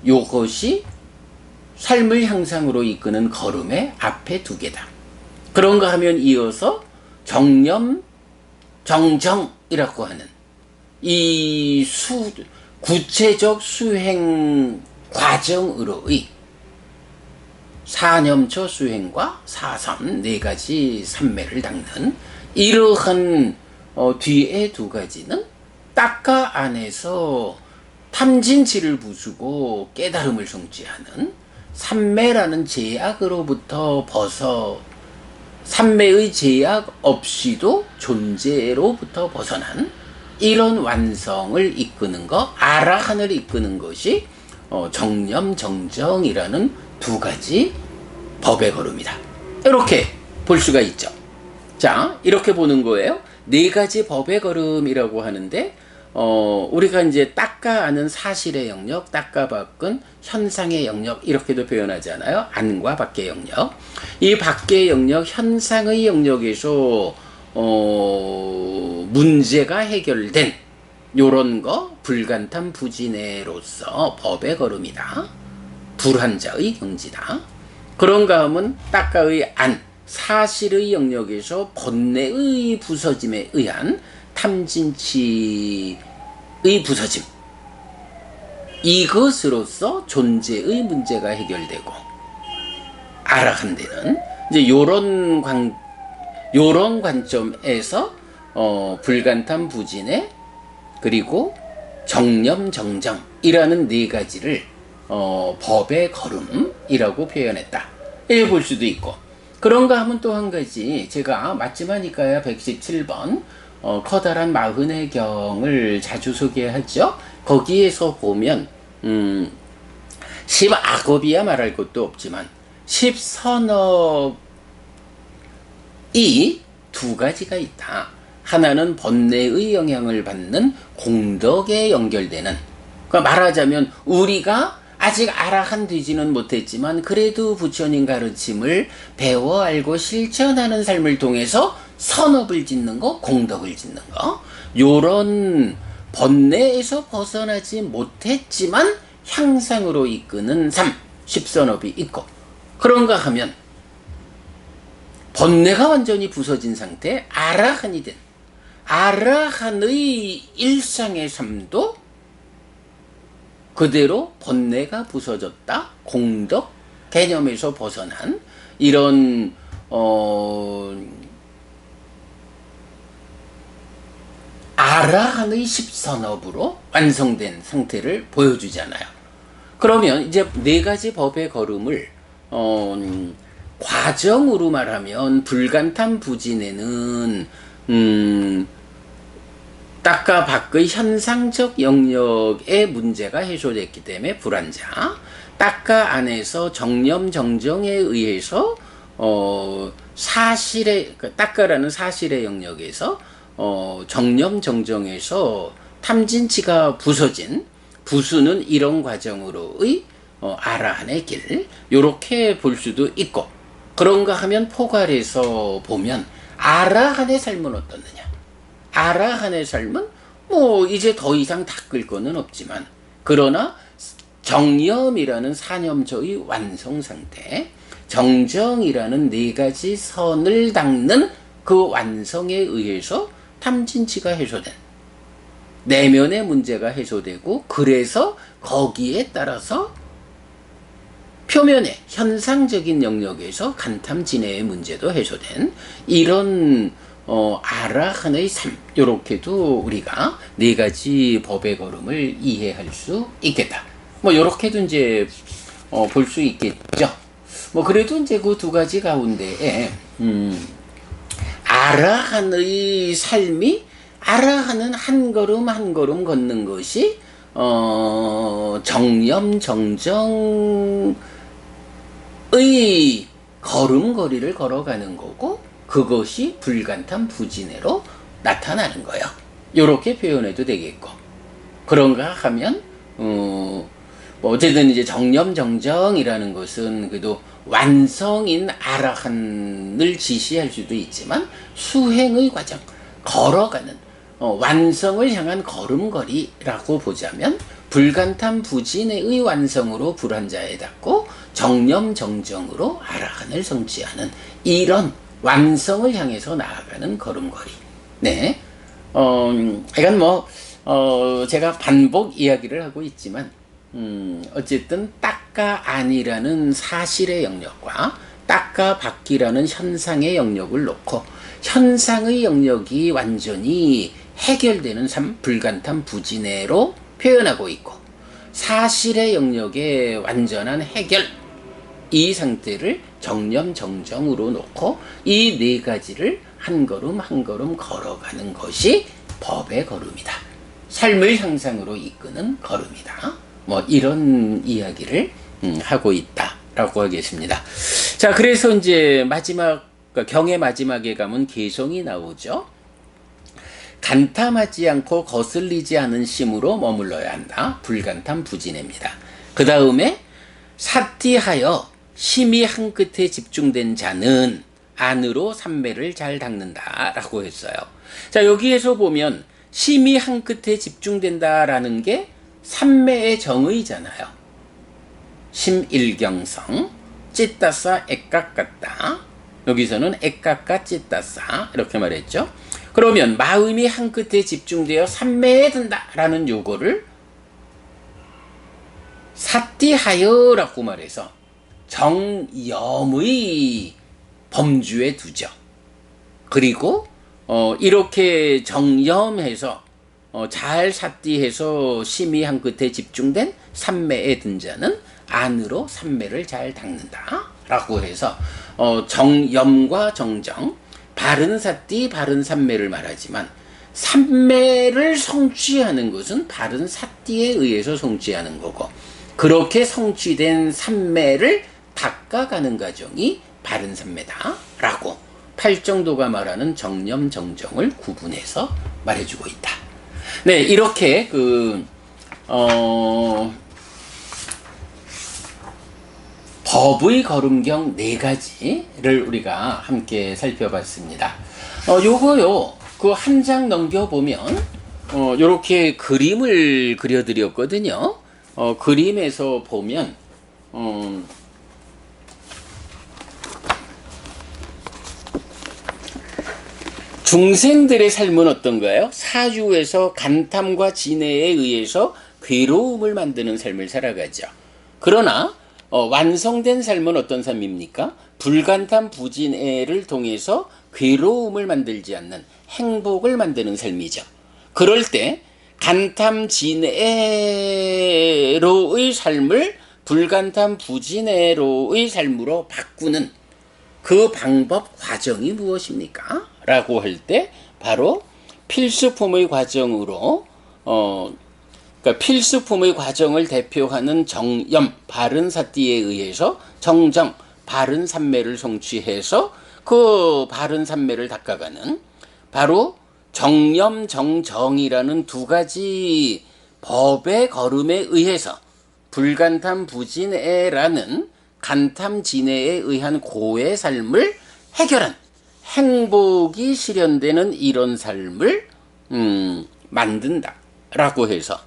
요것이 삶을 향상으로 이끄는 걸음의 앞에 2개다. 그런가 하면 이어서 정념, 정정이라고 하는 이 구체적 수행 과정으로의 사념초 수행과 사선 4가지 삼매를 닦는 이러한 뒤에 2가지는 딱가 안에서 탐진치를 부수고 깨달음을 성취하는 삼매라는 제약으로부터 삼매의 제약 없이도 존재로부터 벗어난 이런 완성을 이끄는 것, 아라한을 이끄는 것이 정념, 정정이라는 2가지 법의 걸음이다. 이렇게 볼 수가 있죠. 자, 이렇게 보는 거예요. 4가지 법의 걸음이라고 하는데 우리가 이제 닦아 아는 사실의 영역, 닦아 밖은 현상의 영역 이렇게도 표현하잖아요. 안과 밖의 영역. 이 밖의 영역, 현상의 영역에서 문제가 해결된 요런 거 불간탐 부진해로서 법의 걸음이다. 불환자의 경지다. 그런가 하면 닦아의 안, 사실의 영역에서 번뇌의 부서짐에 의한 탐진치의 부서짐, 이것으로서 존재의 문제가 해결되고 알아간다는 이제 요런 관점에서 불간탐 부진에 그리고 정념정정이라는 네 가지를 법의 걸음이라고 표현했다. 이렇게 볼 수도 있고, 그런가 하면 또 한 가지, 제가 맞지마니까야 117번 커다란 마흔의 경을 자주 소개하죠. 거기에서 보면 10악업이야 말할 것도 없지만 10선업이 두 가지가 있다. 하나는 번뇌의 영향을 받는 공덕에 연결되는, 그러니까 말하자면 우리가 아직 알아한 되지는 못했지만 그래도 부처님 가르침을 배워 알고 실천하는 삶을 통해서 선업을 짓는 거, 공덕을 짓는 거, 요런 번뇌에서 벗어나지 못했지만 향상으로 이끄는 삶, 십선업이 있고, 그런가 하면 번뇌가 완전히 부서진 상태, 아라한이 된 아라한의 일상의 삶도 그대로 번뇌가 부서졌다, 공덕 개념에서 벗어난 이런 아라한의 십선업으로 완성된 상태를 보여주잖아요. 그러면 이제 네 가지 법의 걸음을 과정으로 말하면 불간탐 부진에는 닦아 밖의 현상적 영역의 문제가 해소됐기 때문에 불환자, 닦아 안에서 정념정정에 의해서 사실의, 닦아라는 사실의 영역에서 정념정정에서 탐진치가 부서진, 부수는 이런 과정으로의 아라한의 길, 요렇게 볼 수도 있고, 그런가 하면 포괄해서 보면 아라한의 삶은 어떻느냐. 아라한의 삶은 뭐 이제 더 이상 닦을 거는 없지만, 그러나 정념이라는 사념저의 완성 상태, 정정이라는 네 가지 선을 닦는 그 완성에 의해서 탐진치가 해소된, 내면의 문제가 해소되고, 그래서 거기에 따라서 표면의 현상적인 영역에서 간탐진해의 문제도 해소된 이런 아라한의 삶, 요렇게도 우리가 네 가지 법의 걸음을 이해할 수 있겠다. 뭐 요렇게도 이제 볼 수 있겠죠. 뭐 그래도 이제 그 두 가지 가운데에 아라한의 삶이, 아라한은 한 걸음 한 걸음 걷는 것이 정념정정의 걸음걸이를 걸어가는 거고, 그것이 불간탐 부진해로 나타나는 거예요. 요렇게 표현해도 되겠고, 그런가 하면 뭐 어쨌든 이제 정념정정이라는 것은 그래도 완성인 아라한을 지시할 수도 있지만 수행의 과정, 걸어가는 완성을 향한 걸음걸이라고 보자면 불간탐 부진해의 완성으로 불환자에 닿고 정념정정으로 아라한을 성취하는 이런 완성을 향해서 나아가는 걸음걸이. 네. 약간 뭐, 제가 반복 이야기를 하고 있지만, 어쨌든, 닦아 안이라는 사실의 영역과 닦아 밖이라는 현상의 영역을 놓고, 현상의 영역이 완전히 해결되는 삶, 불간탐 부진해로 표현하고 있고, 사실의 영역의 완전한 해결, 이 상태를 정념정정으로 놓고 이 네 가지를 한 걸음 한 걸음 걸어가는 것이 법의 걸음이다. 삶을 향상으로 이끄는 걸음이다. 뭐 이런 이야기를 하고 있다라고 하겠습니다. 자, 그래서 이제 마지막, 경의 마지막에 가면 개성이 나오죠. 간탐하지 않고 거슬리지 않은 심으로 머물러야 한다. 불간탐 부진해입니다. 그 다음에 사띠하여 심이 한 끝에 집중된 자는 안으로 삼매를 잘 닦는다 라고 했어요. 자, 여기에서 보면 심이 한 끝에 집중된다라는 게 삼매의 정의잖아요. 심일경성, 찌따싸 애깍같다. 여기서는 애깍같 찌따싸 이렇게 말했죠. 그러면 마음이 한 끝에 집중되어 삼매에 든다라는 요거를 사띠하여라고 말해서 정염의 범주에 두죠. 그리고 이렇게 정염해서 잘 사띠해서 심이 한 끝에 집중된 삼매에 든 자는 안으로 삼매를 잘 닦는다 라고 해서 정염과 정정, 바른 사띠, 바른 삼매를 말하지만 삼매를 성취하는 것은 바른 사띠에 의해서 성취하는 거고, 그렇게 성취된 삼매를 닦아가는 과정이 바른 삼매다 라고 팔정도가 말하는 정념 정정을 구분해서 말해주고 있다. 네, 이렇게 법의 걸음경 4가지를 우리가 함께 살펴봤습니다. 요거요, 그 한 장 넘겨보면, 요렇게 그림을 그려드렸거든요. 그림에서 보면, 중생들의 삶은 어떤가요? 사유에서 간탐과 진해에 의해서 괴로움을 만드는 삶을 살아가죠. 그러나 완성된 삶은 어떤 삶입니까? 불간탐 부진해를 통해서 괴로움을 만들지 않는 행복을 만드는 삶이죠. 그럴 때 간탐 진해로의 삶을 불간탐 부진해로의 삶으로 바꾸는 그 방법 과정이 무엇입니까? 라고 할 때 바로 필수품의 과정으로 그러니까 필수품의 과정을 대표하는 정염, 바른 사띠에 의해서 정정, 바른 삼매를 성취해서 그 바른 삼매를 닦아가는 바로 정염, 정정이라는 2가지 법의 걸음에 의해서 불간탐 부진해라는 간탐 진해에 의한 고의 삶을 해결한 행복이 실현되는 이런 삶을 만든다 라고 해서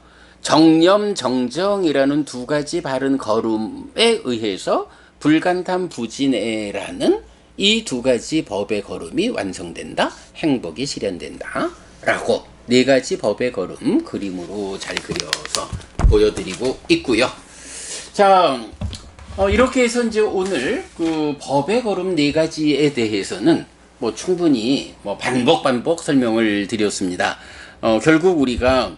정념 정정이라는 2가지 바른 걸음에 의해서 불간탐 부진해라는 이 2가지 법의 걸음이 완성된다, 행복이 실현된다 라고 4가지 법의 걸음 그림으로 잘 그려서 보여드리고 있고요. 자, 이렇게 해서 이제 오늘 그 법의 걸음 4가지에 대해서는 충분히 반복 설명을 드렸습니다. 결국 우리가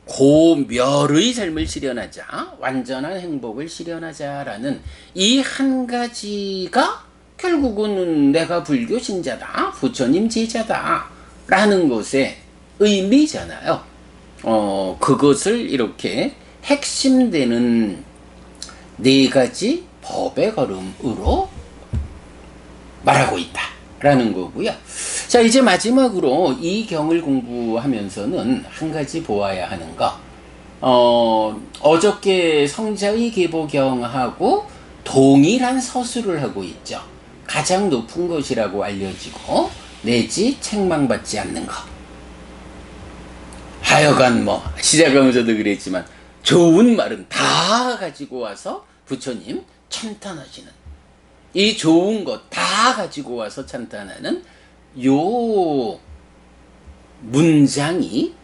고멸의 삶을 실현하자, 완전한 행복을 실현하자라는 이 한 가지가 결국은 내가 불교 신자다, 부처님 제자다 라는 것의 의미잖아요. 그것을 이렇게 핵심되는 4가지 법의 걸음으로 말하고 있다라는 거고요. 자, 이제 마지막으로 이 경을 공부하면서는 한 가지 보아야 하는 거. 어저께 성자의 계보경하고 동일한 서술을 하고 있죠. 가장 높은 것이라고 알려지고 내지 책망받지 않는 것. 하여간 시작하면서도 그랬지만 좋은 말은 다 가지고 와서 부처님 찬탄하시는, 이 좋은 것 다 가지고 와서 찬탄하는 요 문장이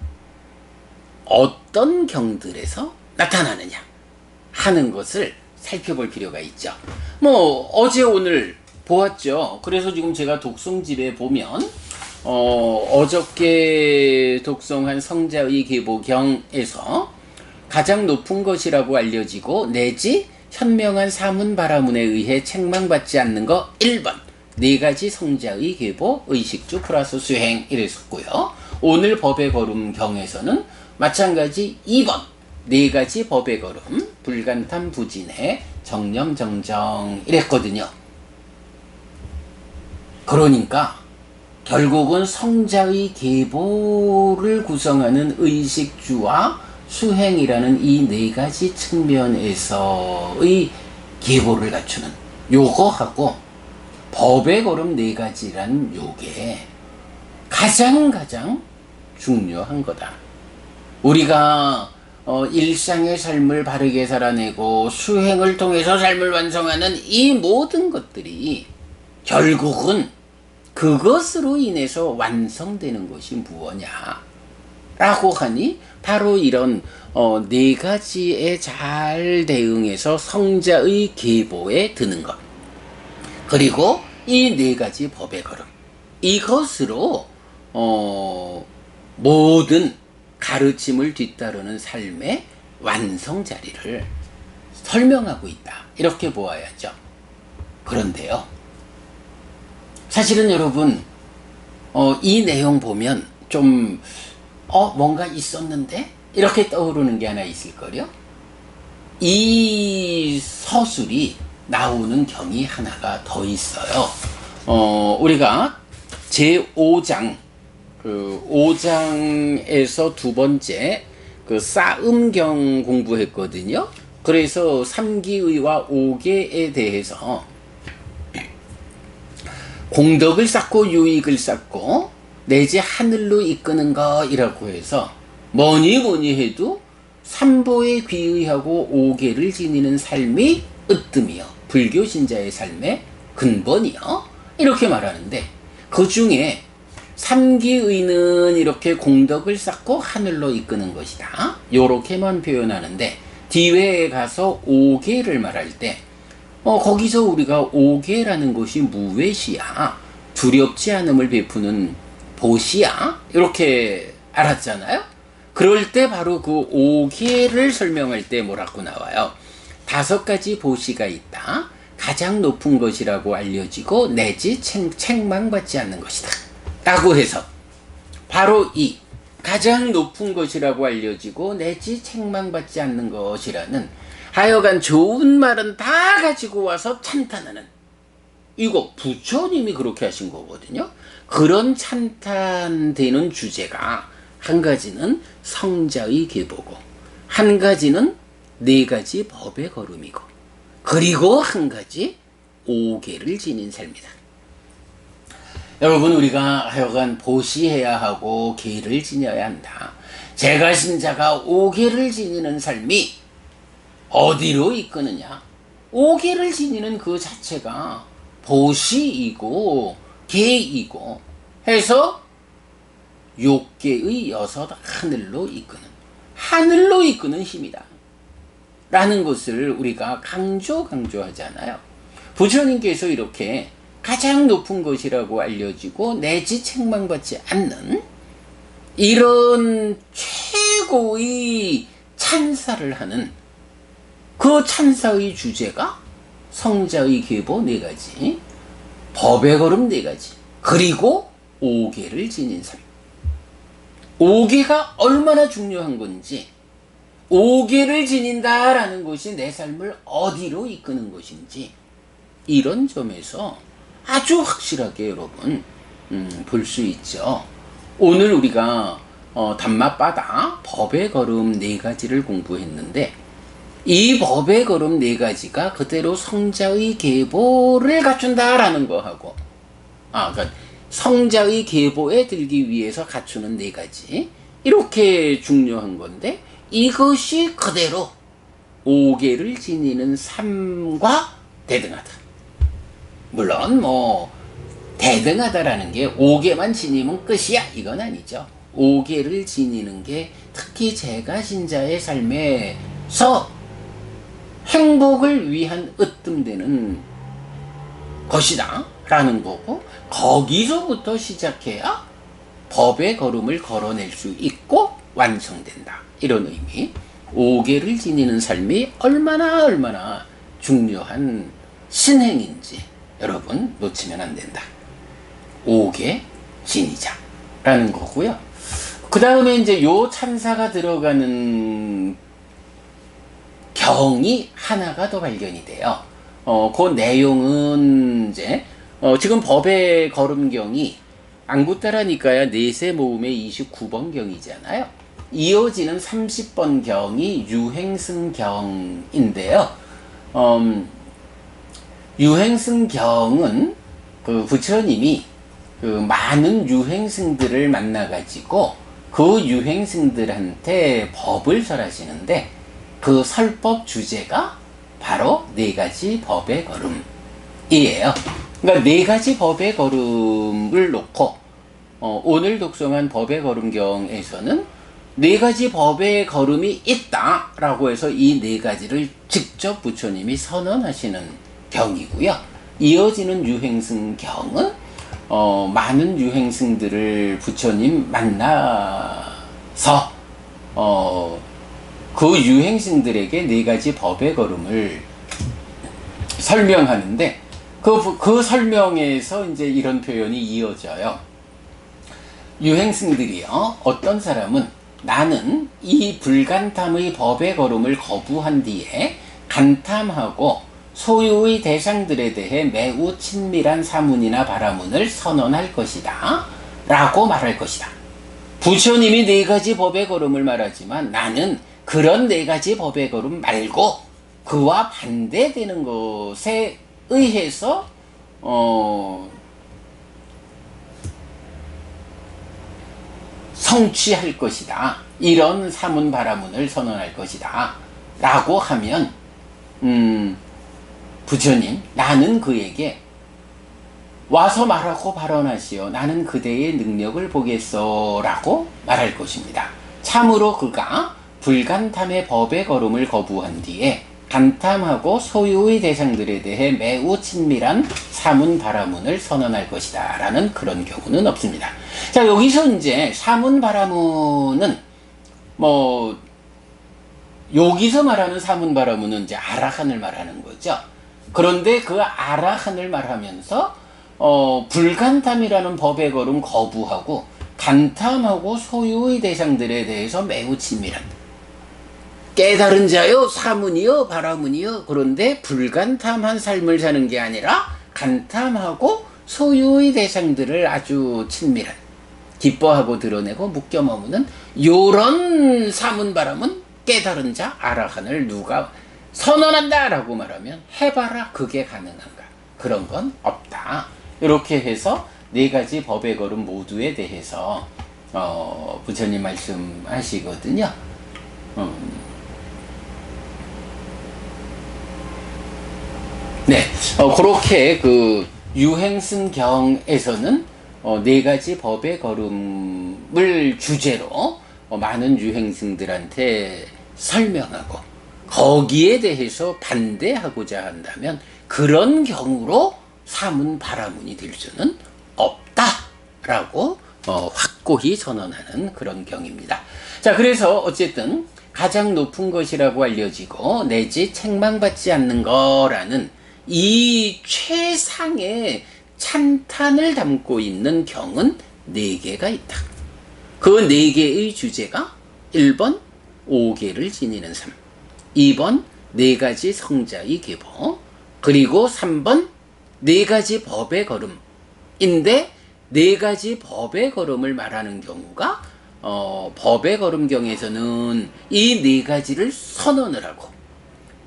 어떤 경들에서 나타나느냐 하는 것을 살펴볼 필요가 있죠. 어제 오늘 보았죠. 그래서 지금 제가 독송집에 보면 어저께 독송한 성자의 계보경에서 가장 높은 것이라고 알려지고 내지 현명한 사문바라문에 의해 책망받지 않는 거 1번 4가지 성자의 계보 의식주 플러스 수행 이랬었고요. 오늘 법의 걸음 경에서는 마찬가지 2번 4가지 법의 걸음 불간탐 부진해 정념 정정 이랬거든요. 그러니까 결국은 성자의 계보를 구성하는 의식주와 수행이라는 이 네 가지 측면에서의 계보를 갖추는 요거하고 법의 걸음 네 가지란 요게 가장 중요한 거다. 우리가 일상의 삶을 바르게 살아내고 수행을 통해서 삶을 완성하는 이 모든 것들이 결국은 그것으로 인해서 완성되는 것이 무엇냐 라고 하니 바로 이런 네 가지에 잘 대응해서 성자의 계보에 드는 것, 그리고 이 네 가지 법의 걸음, 이것으로 모든 가르침을 뒤따르는 삶의 완성 자리를 설명하고 있다, 이렇게 보아야죠. 그런데요, 사실은 여러분 이 내용 보면 좀 뭔가 있었는데 이렇게 떠오르는 게 하나 있을걸요. 이 서술이 나오는 경이 하나가 더 있어요. 우리가 제5장 그 5장에서 두 번째 그 싸움경 공부했거든요. 그래서 삼기의와 오계에 대해서 공덕을 쌓고 유익을 쌓고 내지 하늘로 이끄는 거이라고 해서 뭐니 해도 삼보에 귀의하고 오계를 지니는 삶이 으뜸이요, 불교 신자의 삶의 근본이요, 이렇게 말하는데, 그 중에 삼기의는 이렇게 공덕을 쌓고 하늘로 이끄는 것이다, 요렇게만 표현하는데, 뒤에 가서 오계를 말할 때 거기서 우리가 오계라는 것이 무외시야, 두렵지 않음을 베푸는 보시야, 이렇게 알았잖아요. 그럴 때 바로 그 오계를 설명할 때 뭐라고 나와요? 5가지 보시가 있다. 가장 높은 것이라고 알려지고 내지 책망받지 않는 것이다 라고 해서, 바로 이 가장 높은 것이라고 알려지고 내지 책망받지 않는 것이라는 하여간 좋은 말은 다 가지고 와서 찬탄하는, 이거 부처님이 그렇게 하신 거거든요. 그런 찬탄되는 주제가 한 가지는 성자의 계보고, 한 가지는 네 가지 법의 걸음이고, 그리고 한 가지 오계를 지닌 삶이다. 여러분, 우리가 하여간 보시해야 하고 계를 지녀야 한다. 제가 신자가 오계를 지니는 삶이 어디로 이끄느냐? 오계를 지니는 그 자체가 보시이고 계이고 해서 6개의 6 하늘로 이끄는 힘이다 라는 것을 우리가 강조하잖아요. 부처님께서 이렇게 가장 높은 것이라고 알려지고 내지 책망받지 않는 이런 최고의 찬사를 하는 그 찬사의 주제가 성자의 계보 4가지, 법의 걸음 4가지, 그리고 오계를 지닌 삶. 오계가 얼마나 중요한 건지, 오계를 지닌다라는 것이 내 삶을 어디로 이끄는 것인지, 이런 점에서 아주 확실하게 여러분 볼 수 있죠. 오늘 우리가 담마바다 법의 걸음 4가지를 공부했는데, 이 법의 걸음 4가지가 그대로 성자의 계보를 갖춘다라는 거하고, 그러니까 성자의 계보에 들기 위해서 갖추는 4가지, 이렇게 중요한 건데, 이것이 그대로 오계를 지니는 삶과 대등하다. 물론 대등하다라는 게 5개만 지니면 끝이야, 이건 아니죠. 5개를 지니는 게 특히 제가 신자의 삶에서 행복을 위한 으뜸되는 것이다 라는 거고, 거기서부터 시작해야 법의 걸음을 걸어낼 수 있고 완성된다, 이런 의미. 5개를 지니는 삶이 얼마나 중요한 신행인지 여러분 놓치면 안 된다. 5개 지니자 라는 거고요. 그 다음에 이제 요 찬사가 들어가는 경이 하나가 더 발견이 돼요. 그 내용은 이제 지금 법의 걸음경이 안구따라니까야 넷의 모음의 29번경이잖아요. 이어지는 30번 경이 유행승경인데요. 유행승경은 그 부처님이 그 많은 유행승들을 만나가지고 그 유행승들한테 법을 설하시는데 그 설법 주제가 바로 네 가지 법의 걸음이에요. 그러니까 네 가지 법의 걸음을 놓고 오늘 독송한 법의 걸음경에서는 네 가지 법의 걸음이 있다라고 해서 이 네 가지를 직접 부처님이 선언하시는 경이고요. 이어지는 유행승경은 많은 유행승들을 부처님 만나서 그 유행승들에게 네 가지 법의 걸음을 설명하는데 그 설명에서 이제 이런 표현이 이어져요. 유행승들이요. 어떤 사람은 나는 이 불간탐의 법의 걸음을 거부한 뒤에 간탐하고 소유의 대상들에 대해 매우 친밀한 사문이나 바라문을 선언할 것이다 라고 말할 것이다. 부처님이 네 가지 법의 걸음을 말하지만 나는 그런 네 가지 법의 걸음 말고 그와 반대되는 것에 의해서 성취할 것이다. 이런 사문 바라문을 선언할 것이다. 라고 하면 부처님 나는 그에게 와서 말하고 발언하시오. 나는 그대의 능력을 보겠소. 라고 말할 것입니다. 참으로 그가 불간탐의 법의 걸음을 거부한 뒤에 간탐하고 소유의 대상들에 대해 매우 친밀한 사문 바라문을 선언할 것이다 라는 그런 경우는 없습니다. 자, 여기서 이제 사문 바라문은 여기서 말하는 사문 바라문은 이제 아라한을 말하는 거죠. 그런데 그 아라한을 말하면서 불간탐이라는 법의 걸음 거부하고 간탐하고 소유의 대상들에 대해서 매우 친밀한 깨달은 자요, 사문이요, 바라문이요. 그런데 불간탐한 삶을 사는 게 아니라 간탐하고 소유의 대상들을 아주 친밀한, 기뻐하고 드러내고 묶여 머무는 요런 사문 바람은 깨달은 자 아라한을 누가 선언한다 라고 말하면 해봐라 그게 가능한가? 그런 건 없다. 이렇게 해서 네 가지 법의 걸음 모두에 대해서 부처님 말씀하시거든요. 네, 그렇게 그 유행승경에서는 네 가지 법의 걸음을 주제로 많은 유행승들한테 설명하고 거기에 대해서 반대하고자 한다면 그런 경우로 사문 바라문이 될 수는 없다라고 확고히 선언하는 그런 경입니다. 자, 그래서 어쨌든 가장 높은 것이라고 알려지고 내지 책망받지 않는 거라는 이 최상의 찬탄을 담고 있는 경은 4개가 있다. 그 4개의 주제가 1번 5계를 지니는 삶, 2번 4가지 성자의 계보, 그리고 3번 4가지 법의 걸음인데 4가지 법의 걸음을 말하는 경우가 법의 걸음경에서는 이 4가지를 선언을 하고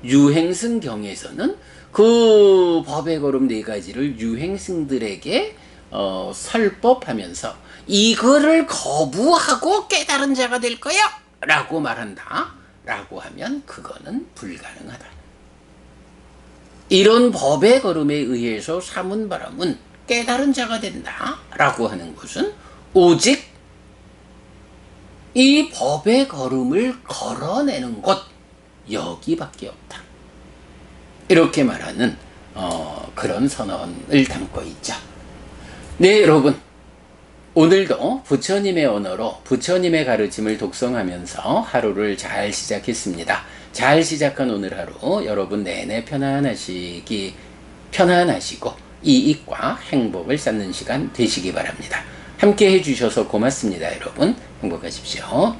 유행승경에서는 그 법의 걸음 4가지를 유행승들에게 설법하면서 이거를 거부하고 깨달은 자가 될 거야 라고 말한다 라고 하면 그거는 불가능하다. 이런 법의 걸음에 의해서 사문바람은 깨달은 자가 된다 라고 하는 것은 오직 이 법의 걸음을 걸어내는 것 여기밖에 없다. 이렇게 말하는 그런 선언을 담고 있죠. 네, 여러분, 오늘도 부처님의 언어로 부처님의 가르침을 독송하면서 하루를 잘 시작했습니다. 잘 시작한 오늘 하루 여러분 내내 편안하시고 이익과 행복을 쌓는 시간 되시기 바랍니다. 함께 해주셔서 고맙습니다. 여러분 행복하십시오.